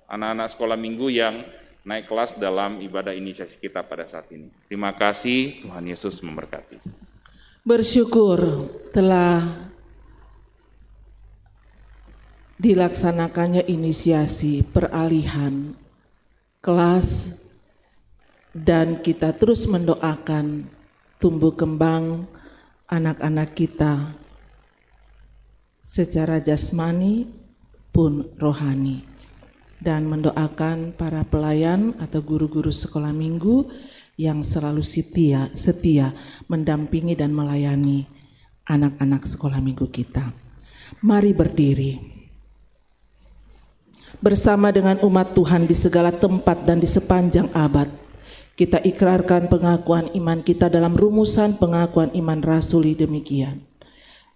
anak-anak sekolah minggu yang naik kelas dalam ibadah inisiasi kita pada saat ini. Terima kasih, Tuhan Yesus memberkati. Bersyukur telah dilaksanakannya inisiasi peralihan kelas dan kita terus mendoakan tumbuh kembang anak-anak kita secara jasmani pun rohani, dan mendoakan para pelayan atau guru-guru sekolah minggu yang selalu setia mendampingi dan melayani anak-anak sekolah minggu kita. Mari berdiri. Bersama dengan umat Tuhan di segala tempat dan di sepanjang abad, kita ikrarkan pengakuan iman kita dalam rumusan pengakuan iman rasuli demikian.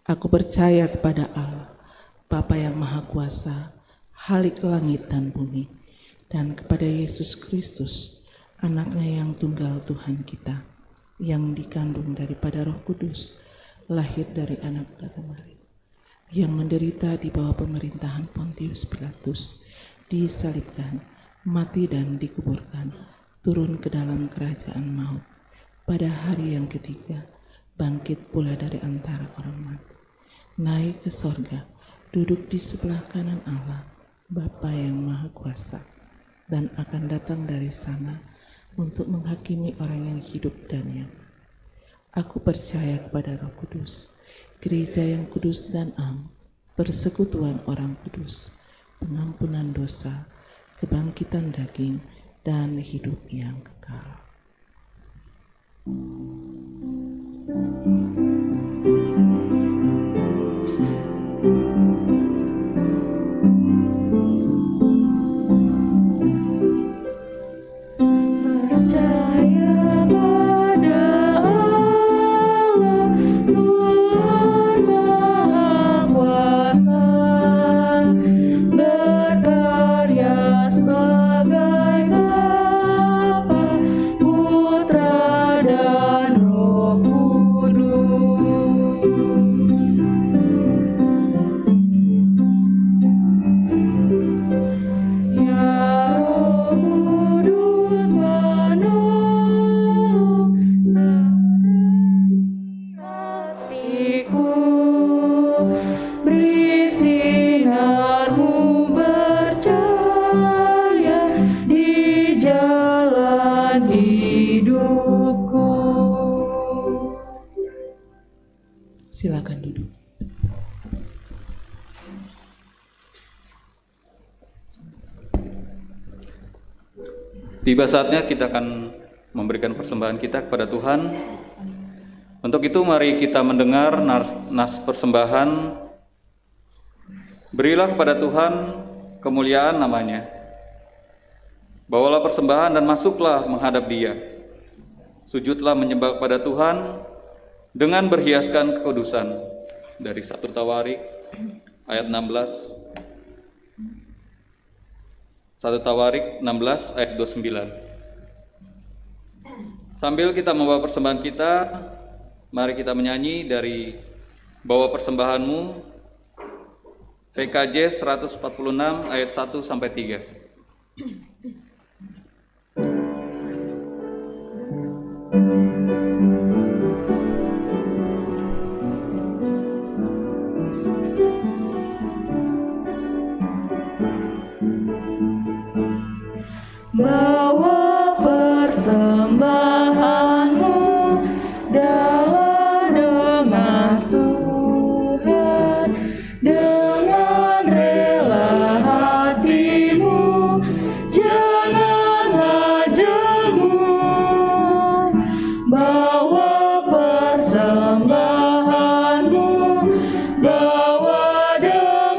Aku percaya kepada Allah, Bapa yang Maha Kuasa, Khalik langit dan bumi, dan kepada Yesus Kristus, anaknya yang tunggal Tuhan kita, yang dikandung daripada Roh Kudus, lahir dari anak Bapa Maria, yang menderita di bawah pemerintahan Pontius Pilatus, disalibkan, mati dan dikuburkan, turun ke dalam kerajaan maut, pada hari yang ketiga, bangkit pula dari antara orang mati, naik ke sorga, duduk di sebelah kanan Allah, Bapa yang Maha Kuasa, dan akan datang dari sana untuk menghakimi orang yang hidup dan yang mati. Aku percaya kepada Roh Kudus, gereja yang kudus dan am, persekutuan orang kudus, pengampunan dosa, kebangkitan daging, dan hidup yang kekal. Silakan duduk. Tiba saatnya kita akan memberikan persembahan kita kepada Tuhan. Untuk itu mari kita mendengar nas persembahan. Berilah kepada Tuhan kemuliaan namanya. Bawalah persembahan dan masuklah menghadap Dia. Sujudlah menyembah kepada Tuhan dengan berhiaskan kekudusan. Dari 1 Tawarik ayat 16. 1 Tawarik 16 ayat 29. Sambil kita membawa persembahan kita, mari kita menyanyi dari Bawa Persembahanmu, PKJ 146 ayat 1 sampai 3. Bawa persembahanmu dengan suhet, dengan rela hatimu, janganlah jemu. Bawa persembahanmu, bawa dengan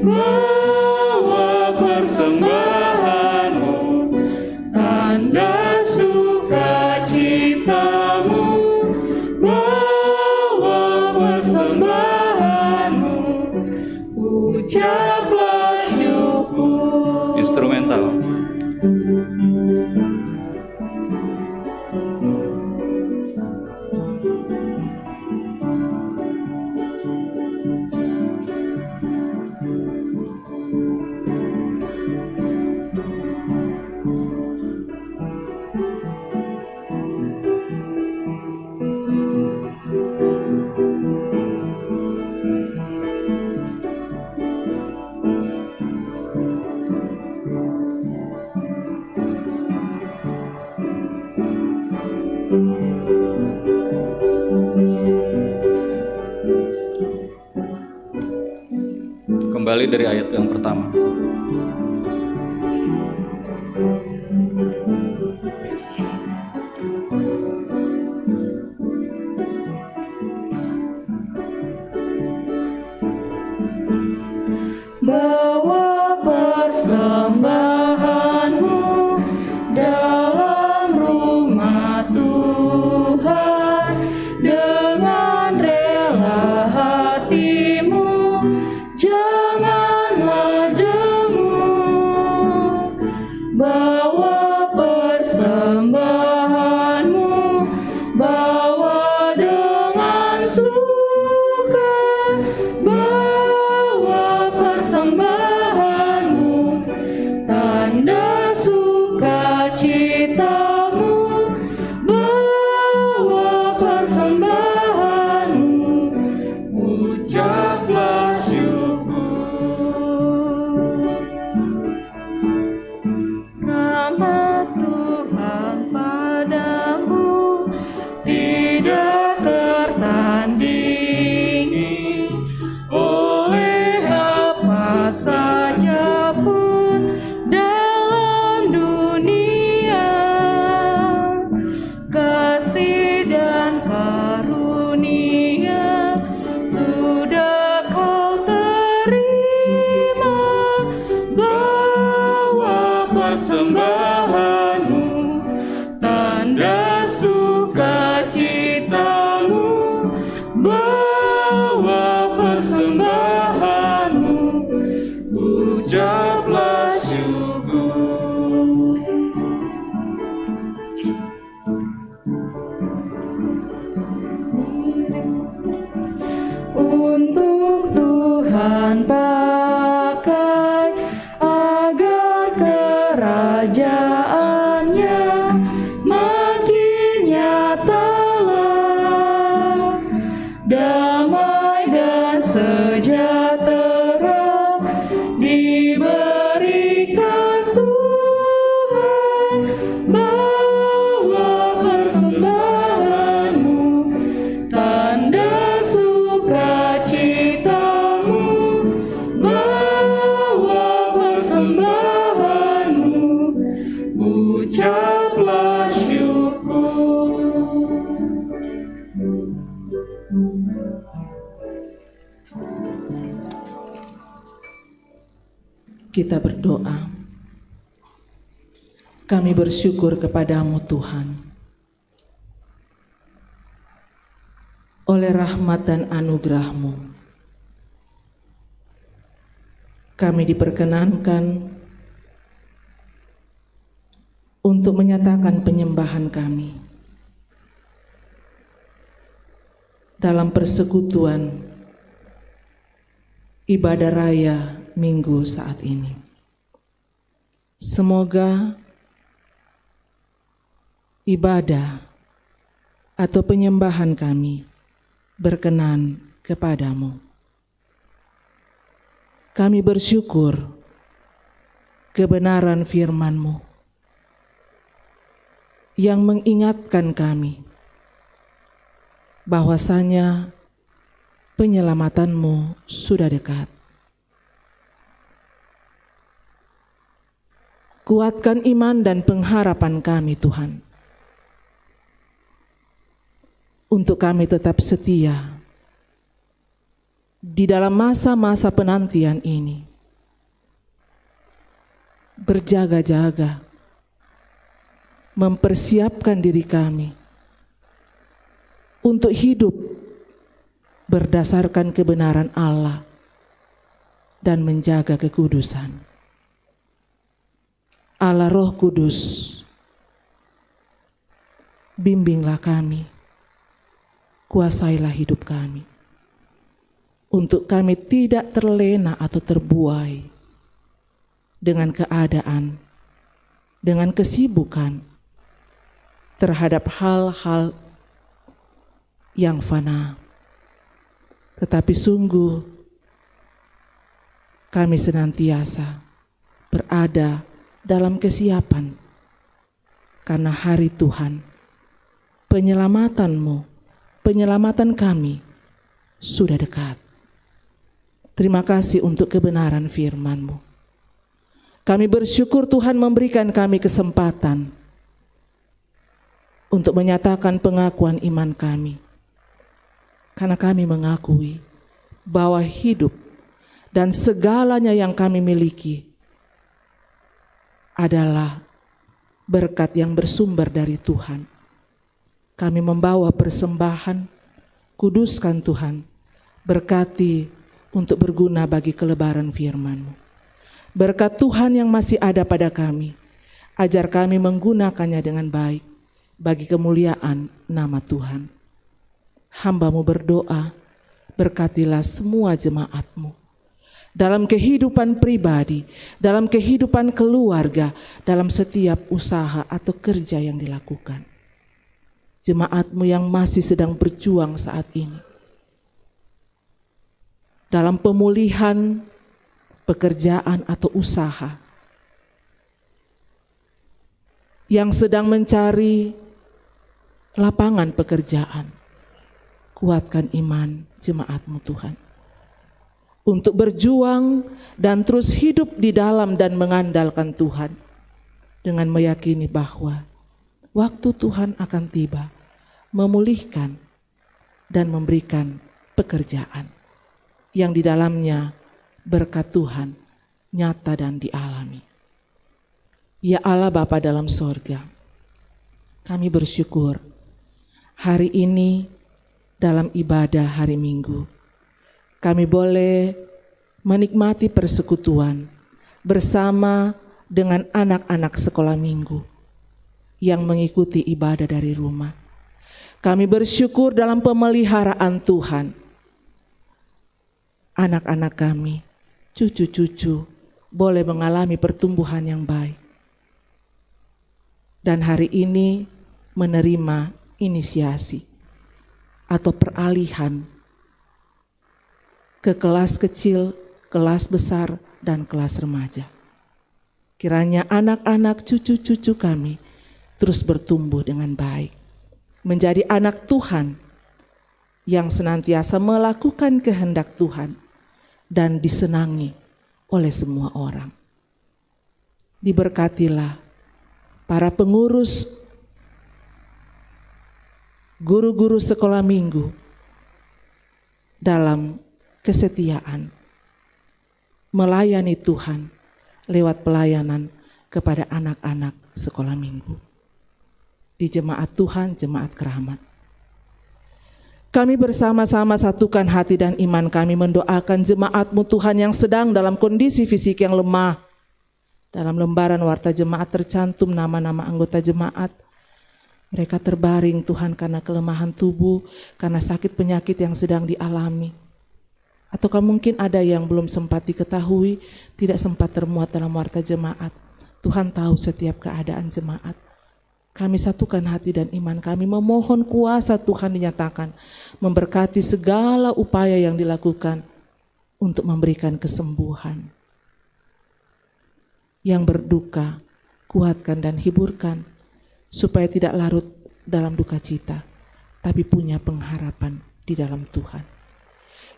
bawa persembahanmu, tanda sukacitamu, bawa persembahanmu, ucaplah syukur. Instrumental. Kembali dari ayat yang pertama. Bawa persembahanmu dalam rumah Tuhan dengan rela hatimu, janganlah jemu. Bawa persembahanmu, bawa dengan suka, bawa persembahanmu, tanda sukacitamu, bawa persembahanmu, ucaplah syukur. Rahmat Tuhan padamu tidak tertandingi, oleh apa saja pun dalam dunia. Kasih dan karunia sudah kau terima, bawa persembahanmu, tanda sukacitamu, bawa persembahanmu, ucaplah syukur. Untuk Tuhan pakai agar kerajaannya makin nyatalah, damai dan sejahtera diberikan Tuhan. Bawa persembahanmu, tanda sukacitamu, bawa persembahanmu, ucaplah syukur. Kita berdoa. Kami bersyukur kepadamu Tuhan. Oleh rahmat dan anugerah-Mu, kami diperkenankan untuk menyatakan penyembahan kami dalam persekutuan ibadah raya Minggu saat ini. Semoga ibadah atau penyembahan kami berkenan kepadamu. Kami bersyukur kebenaran firman-Mu yang mengingatkan kami bahwasanya penyelamatan-Mu sudah dekat. Kuatkan iman dan pengharapan kami, Tuhan, untuk kami tetap setia di dalam masa-masa penantian ini, berjaga-jaga, mempersiapkan diri kami untuk hidup berdasarkan kebenaran Allah dan menjaga kekudusan. Allah Roh Kudus, bimbinglah kami, kuasailah hidup kami, untuk kami tidak terlena atau terbuai dengan keadaan, dengan kesibukan terhadap hal-hal yang fana. Tetapi sungguh kami senantiasa berada dalam kesiapan, karena hari Tuhan, penyelamatanmu, penyelamatan kami sudah dekat. Terima kasih untuk kebenaran firman-Mu. Kami bersyukur Tuhan memberikan kami kesempatan untuk menyatakan pengakuan iman kami, karena kami mengakui bahwa hidup dan segalanya yang kami miliki adalah berkat yang bersumber dari Tuhan. Kami membawa persembahan, kuduskan Tuhan, berkati untuk berguna bagi kelebaran firman-Mu. Berkat Tuhan yang masih ada pada kami, ajar kami menggunakannya dengan baik bagi kemuliaan nama Tuhan. Hamba-Mu berdoa, berkatilah semua jemaat-Mu dalam kehidupan pribadi, dalam kehidupan keluarga, dalam setiap usaha atau kerja yang dilakukan. Jemaat-Mu yang masih sedang berjuang saat ini dalam pemulihan pekerjaan atau usaha, yang sedang mencari lapangan pekerjaan, kuatkan iman jemaat-Mu Tuhan, untuk berjuang dan terus hidup di dalam dan mengandalkan Tuhan, dengan meyakini bahwa waktu Tuhan akan tiba, memulihkan dan memberikan pekerjaan yang di dalamnya berkat Tuhan nyata dan dialami. Ya Allah Bapa dalam sorga, kami bersyukur hari ini dalam ibadah hari Minggu, kami boleh menikmati persekutuan bersama dengan anak-anak sekolah minggu yang mengikuti ibadah dari rumah. Kami bersyukur dalam pemeliharaan Tuhan. Anak-anak kami, cucu-cucu boleh mengalami pertumbuhan yang baik. Dan hari ini menerima inisiasi atau peralihan ke kelas kecil, kelas besar, dan kelas remaja. Kiranya anak-anak cucu-cucu kami terus bertumbuh dengan baik, menjadi anak Tuhan yang senantiasa melakukan kehendak Tuhan dan disenangi oleh semua orang. Diberkatilah para pengurus, guru-guru sekolah minggu dalam kesetiaan melayani Tuhan lewat pelayanan kepada anak-anak sekolah minggu. Di jemaat Tuhan, jemaat keramat, kami bersama-sama satukan hati dan iman kami mendoakan jemaat-Mu Tuhan yang sedang dalam kondisi fisik yang lemah. Dalam lembaran warta jemaat tercantum nama-nama anggota jemaat. Mereka terbaring Tuhan karena kelemahan tubuh, karena sakit penyakit yang sedang dialami. Ataukah mungkin ada yang belum sempat diketahui, tidak sempat termuat dalam warta jemaat. Tuhan tahu setiap keadaan jemaat. Kami satukan hati dan iman kami memohon kuasa Tuhan dinyatakan, memberkati segala upaya yang dilakukan untuk memberikan kesembuhan. Yang berduka, kuatkan dan hiburkan, supaya tidak larut dalam duka cita, tapi punya pengharapan di dalam Tuhan.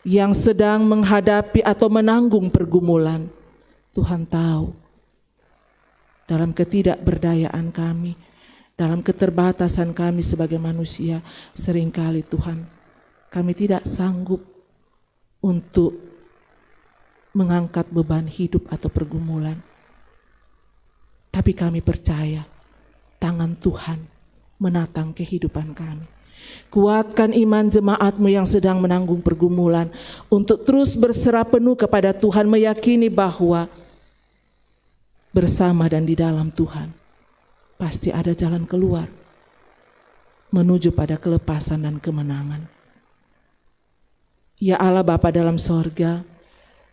Yang sedang menghadapi atau menanggung pergumulan, Tuhan tahu dalam ketidakberdayaan kami, dalam keterbatasan kami sebagai manusia, seringkali Tuhan, kami tidak sanggup untuk mengangkat beban hidup atau pergumulan. Tapi kami percaya tangan Tuhan menatang kehidupan kami. Kuatkan iman jemaat-Mu yang sedang menanggung pergumulan untuk terus berserah penuh kepada Tuhan, meyakini bahwa bersama dan di dalam Tuhan pasti ada jalan keluar menuju pada kelepasan dan kemenangan. Ya Allah Bapa dalam sorga,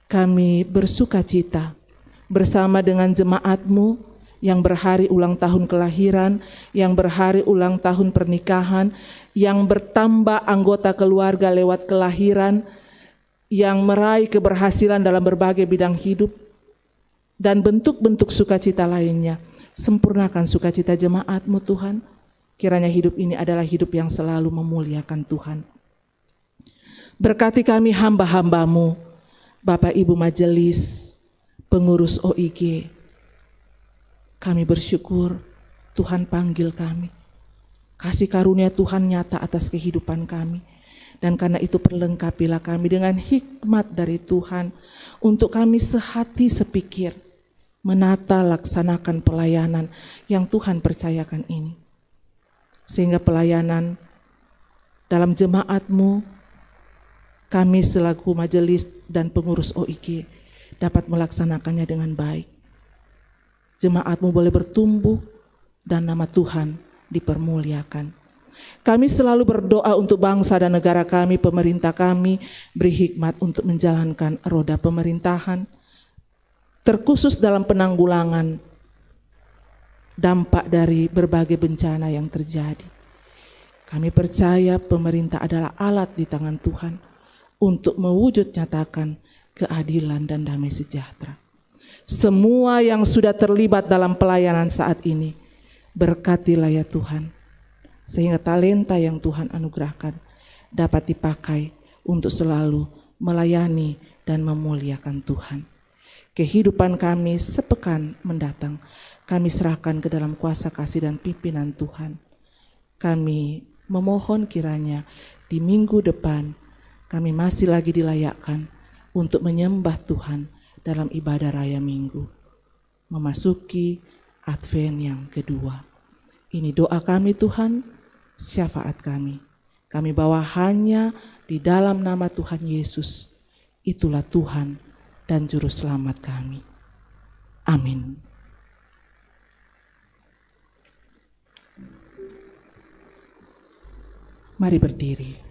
kami bersuka cita bersama dengan jemaat-Mu yang berhari ulang tahun kelahiran, yang berhari ulang tahun pernikahan, yang bertambah anggota keluarga lewat kelahiran, yang meraih keberhasilan dalam berbagai bidang hidup, dan bentuk-bentuk sukacita lainnya. Sempurnakan sukacita jemaat-Mu Tuhan. Kiranya hidup ini adalah hidup yang selalu memuliakan Tuhan. Berkati kami hamba-hamba-Mu, Bapak Ibu Majelis, pengurus OIG. Kami bersyukur Tuhan panggil kami. Kasih karunia Tuhan nyata atas kehidupan kami. Dan karena itu perlengkapilah kami dengan hikmat dari Tuhan untuk kami sehati sepikir menata laksanakan pelayanan yang Tuhan percayakan ini. Sehingga pelayanan dalam jemaat-Mu, kami selaku majelis dan pengurus OIG dapat melaksanakannya dengan baik. Jemaat-Mu boleh bertumbuh dan nama Tuhan dipermuliakan. Kami selalu berdoa untuk bangsa dan negara kami, pemerintah kami, beri hikmat untuk menjalankan roda pemerintahan, terkhusus dalam penanggulangan dampak dari berbagai bencana yang terjadi. Kami percaya pemerintah adalah alat di tangan Tuhan untuk mewujud nyatakan keadilan dan damai sejahtera. Semua yang sudah terlibat dalam pelayanan saat ini, berkatilah ya Tuhan, sehingga talenta yang Tuhan anugerahkan dapat dipakai untuk selalu melayani dan memuliakan Tuhan. Kehidupan kami sepekan mendatang, kami serahkan ke dalam kuasa kasih dan pimpinan Tuhan. Kami memohon kiranya di minggu depan kami masih lagi dilayakkan untuk menyembah Tuhan dalam ibadah raya Minggu, memasuki Advent yang kedua. Ini doa kami Tuhan, syafaat kami. Kami bawa hanya di dalam nama Tuhan Yesus. Itulah Tuhan dan Juru Selamat kami. Amin. Mari berdiri.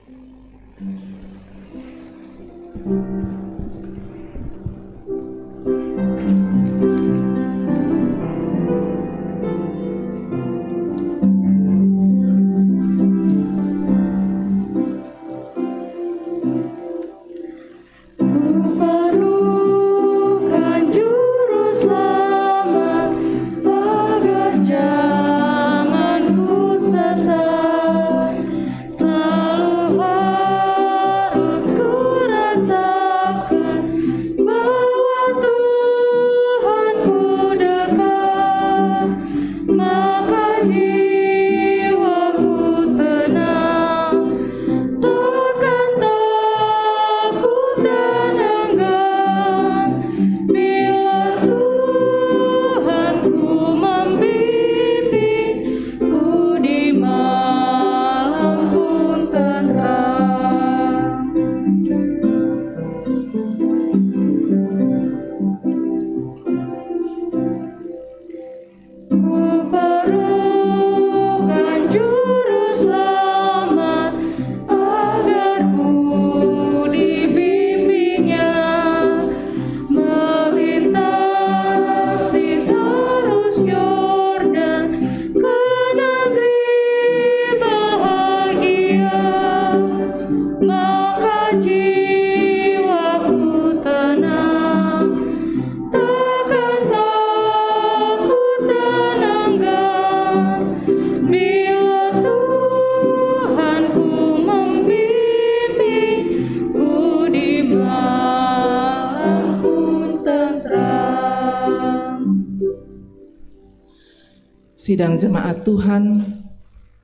Sidang jemaat Tuhan,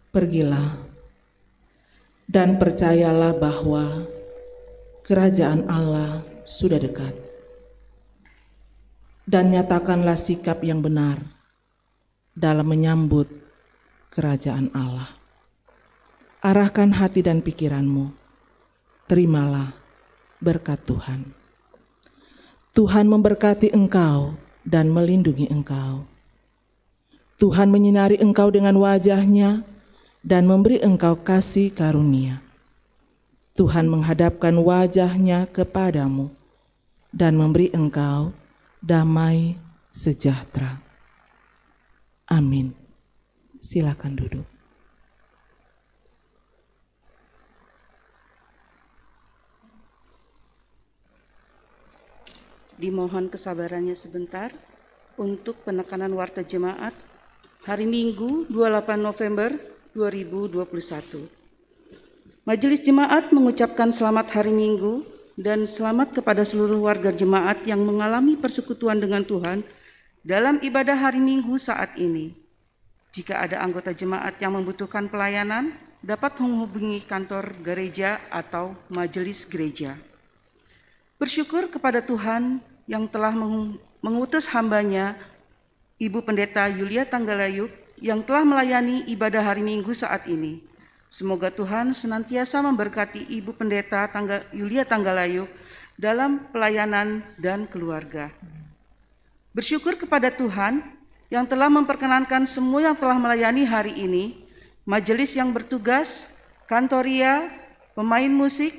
pergilah dan percayalah bahwa kerajaan Allah sudah dekat. Dan nyatakanlah sikap yang benar dalam menyambut kerajaan Allah. Arahkan hati dan pikiranmu, terimalah berkat Tuhan. Tuhan memberkati engkau dan melindungi engkau. Tuhan menyinari engkau dengan wajah-Nya dan memberi engkau kasih karunia. Tuhan menghadapkan wajah-Nya kepadamu dan memberi engkau damai sejahtera. Amin. Silakan duduk. Dimohon kesabarannya sebentar untuk penekanan warta jemaat hari Minggu 28 November 2021. Majelis Jemaat mengucapkan selamat hari Minggu dan selamat kepada seluruh warga jemaat yang mengalami persekutuan dengan Tuhan dalam ibadah hari Minggu saat ini. Jika ada anggota jemaat yang membutuhkan pelayanan, dapat menghubungi kantor gereja atau majelis gereja. Bersyukur kepada Tuhan yang telah mengutus hamba-Nya, Ibu Pendeta Yulia Tanggalayuk, yang telah melayani ibadah hari Minggu saat ini. Semoga Tuhan senantiasa memberkati Ibu Pendeta Yulia Tanggalayuk dalam pelayanan dan keluarga. Bersyukur kepada Tuhan yang telah memperkenankan semua yang telah melayani hari ini, majelis yang bertugas, kantoria, pemain musik,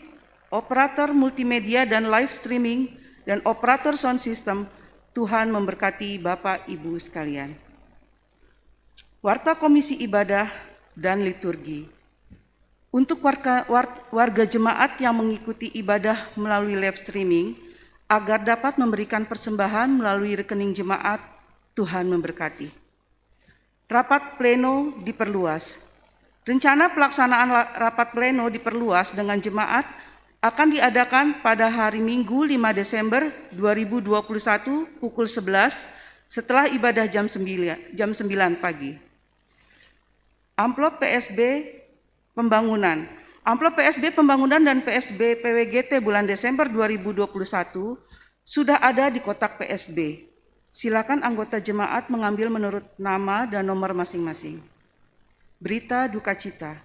operator multimedia dan live streaming, dan operator sound system. Tuhan memberkati Bapak Ibu sekalian. Warta Komisi Ibadah dan Liturgi. Untuk warga jemaat yang mengikuti ibadah melalui live streaming, agar dapat memberikan persembahan melalui rekening jemaat, Tuhan memberkati. Rapat pleno diperluas. Rencana pelaksanaan rapat pleno diperluas dengan jemaat akan diadakan pada hari Minggu 5 Desember 2021 pukul 11 setelah ibadah jam 9 pagi. Amplop PSB Pembangunan. Amplop PSB Pembangunan dan PSB PWGT bulan Desember 2021 sudah ada di kotak PSB. Silakan anggota jemaat mengambil menurut nama dan nomor masing-masing. Berita duka cita.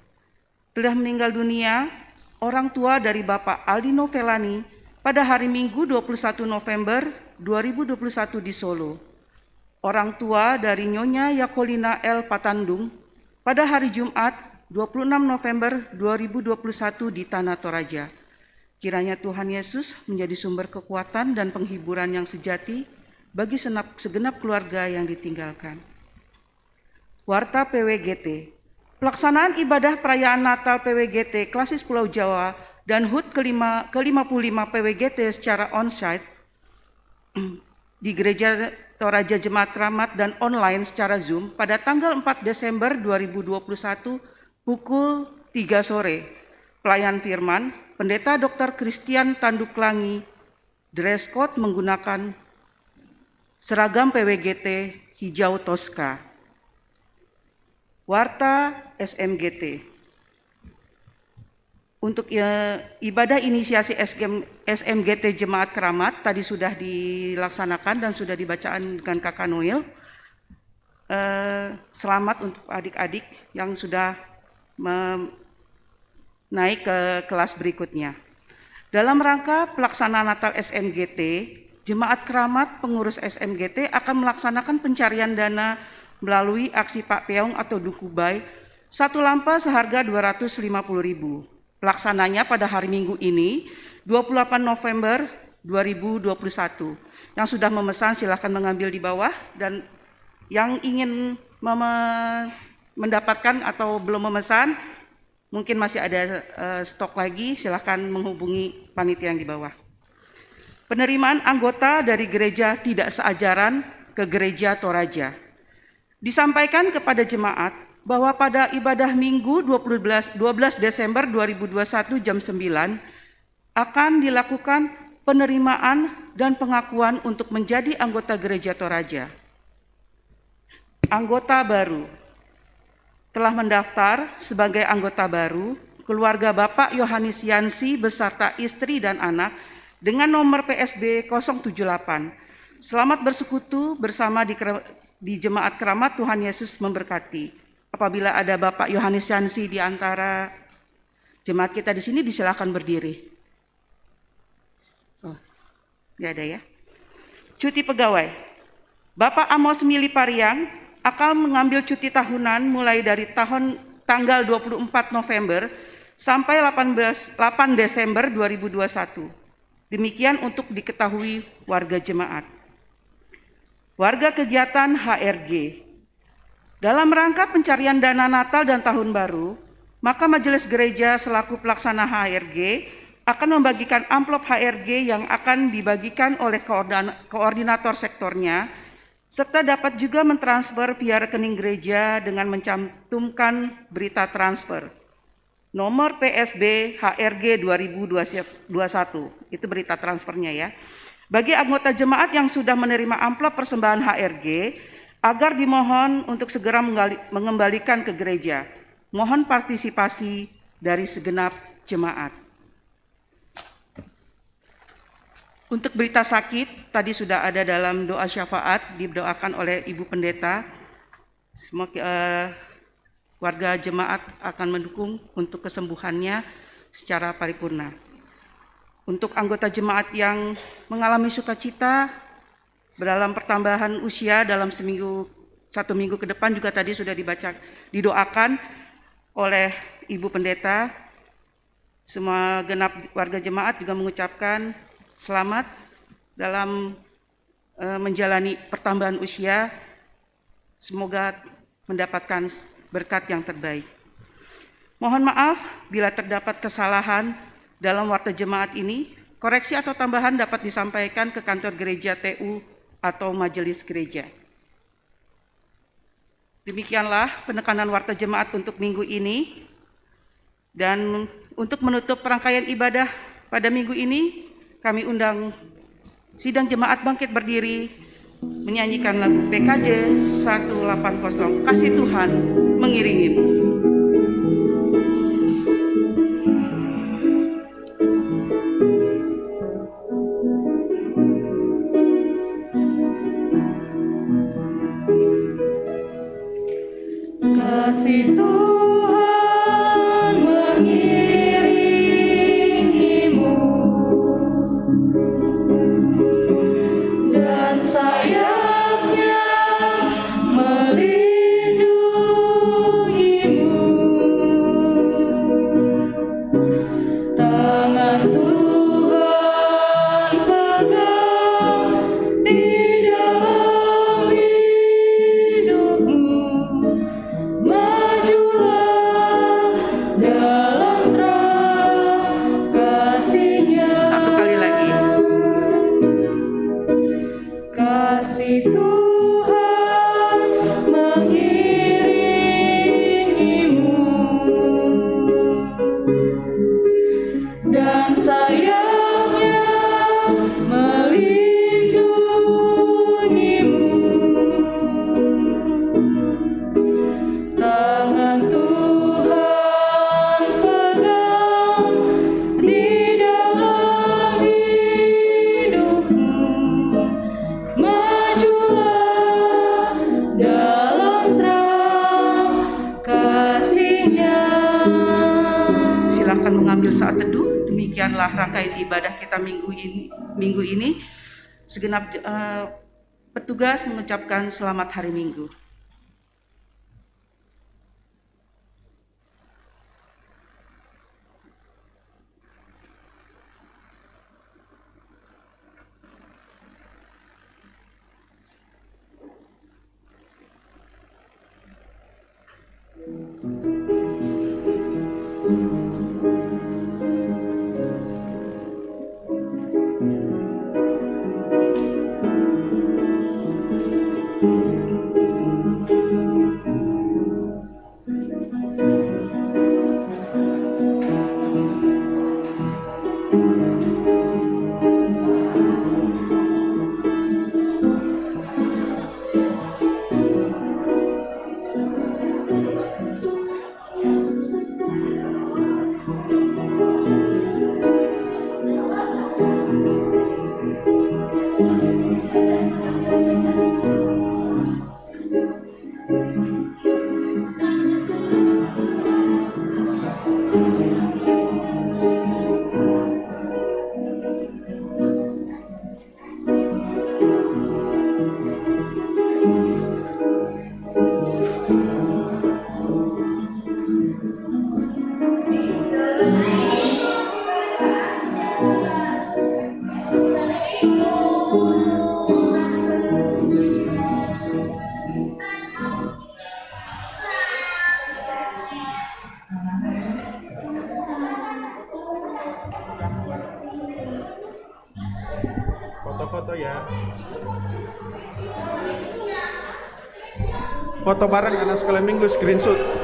Telah meninggal dunia orang tua dari Bapak Aldino Velani pada hari Minggu 21 November 2021 di Solo. Orang tua dari Nyonya Yakolina L. Patandung pada hari Jumat 26 November 2021 di Tanah Toraja. Kiranya Tuhan Yesus menjadi sumber kekuatan dan penghiburan yang sejati bagi segenap keluarga yang ditinggalkan. Warta PWGT. Pelaksanaan ibadah perayaan Natal PWGT Klasis Pulau Jawa dan HUT ke-55 PWGT secara onsite di Gereja Toraja Jemaat Keramat dan online secara Zoom pada tanggal 4 Desember 2021 pukul 3 sore. Pelayan firman, Pendeta Dr. Christian Tanduklangi, dress code menggunakan seragam PWGT hijau toska. Warta SMGT. Untuk ibadah inisiasi SMGT Jemaat Keramat tadi sudah dilaksanakan dan sudah dibacaan dengan Kakak Noel. Selamat untuk adik-adik yang sudah naik ke kelas berikutnya. Dalam rangka pelaksanaan Natal SMGT, Jemaat Keramat pengurus SMGT akan melaksanakan pencarian dana melalui aksi Pak Peong atau Dukubai, satu lampa seharga 250.000. Pelaksananya pada hari Minggu ini, 28 November 2021. Yang sudah memesan silakan mengambil di bawah, dan yang ingin mendapatkan atau belum memesan, mungkin masih ada stok lagi, silakan menghubungi panitia yang di bawah. Penerimaan anggota dari gereja tidak seajaran ke Gereja Toraja. Disampaikan kepada jemaat bahwa pada ibadah Minggu 12 Desember 2021 jam 9 akan dilakukan penerimaan dan pengakuan untuk menjadi anggota Gereja Toraja. Anggota baru telah mendaftar sebagai anggota baru keluarga Bapak Yohanes Yansi beserta istri dan anak dengan nomor PSB 078. Selamat bersekutu bersama di Jemaat Keramat, Tuhan Yesus memberkati. Apabila ada Bapak Yohanes Yansi di antara jemaat kita di sini, disilakan berdiri. Oh, nggak ada ya. Cuti pegawai. Bapak Amos Mili Pariang akan mengambil cuti tahunan mulai dari tanggal 24 November sampai 8 Desember 2021. Demikian untuk diketahui warga jemaat. Warga kegiatan HRG. Dalam rangka pencarian dana Natal dan Tahun Baru, maka Majelis Gereja selaku pelaksana HRG akan membagikan amplop HRG yang akan dibagikan oleh koordinator sektornya, serta dapat juga mentransfer via rekening gereja dengan mencantumkan berita transfer. Nomor PSB HRG 2021, itu berita transfernya ya. Bagi anggota jemaat yang sudah menerima amplop persembahan HRG, agar dimohon untuk segera mengembalikan ke gereja. Mohon partisipasi dari segenap jemaat. Untuk berita sakit, tadi sudah ada dalam doa syafaat, didoakan oleh Ibu Pendeta. Semoga warga jemaat akan mendukung untuk kesembuhannya secara paripurna. Untuk anggota jemaat yang mengalami sukacita dalam pertambahan usia dalam satu minggu ke depan juga tadi sudah didoakan oleh Ibu Pendeta. Semua genap warga jemaat juga mengucapkan selamat dalam menjalani pertambahan usia. Semoga mendapatkan berkat yang terbaik. Mohon maaf bila terdapat kesalahan dalam warta jemaat ini. Koreksi atau tambahan dapat disampaikan ke kantor gereja TU atau majelis gereja. Demikianlah penekanan warta jemaat untuk minggu ini. Dan untuk menutup rangkaian ibadah pada minggu ini, kami undang sidang jemaat bangkit berdiri menyanyikan lagu PKJ 180, Kasih Tuhan mengiringimu. Kasih Tuhan mengiringimu dan sayapnya melindungimu. Tangan Tuhan pegang di dalam hidupmu. Majulah dalam terang kasih-Nya. Satu kali lagi. Kasih Tuhan mengiringimu dan sayapnya melindungimu. Tangan Tuhan pegang di dalam hidupmu. Majulah dalam terang kasih-Nya. Silakan mengambil saat teduh. Demikianlah rangkaian ibadah kita minggu ini. Segenap petugas mengucapkan selamat hari Minggu. foto bareng anak sekolah minggu, screenshot.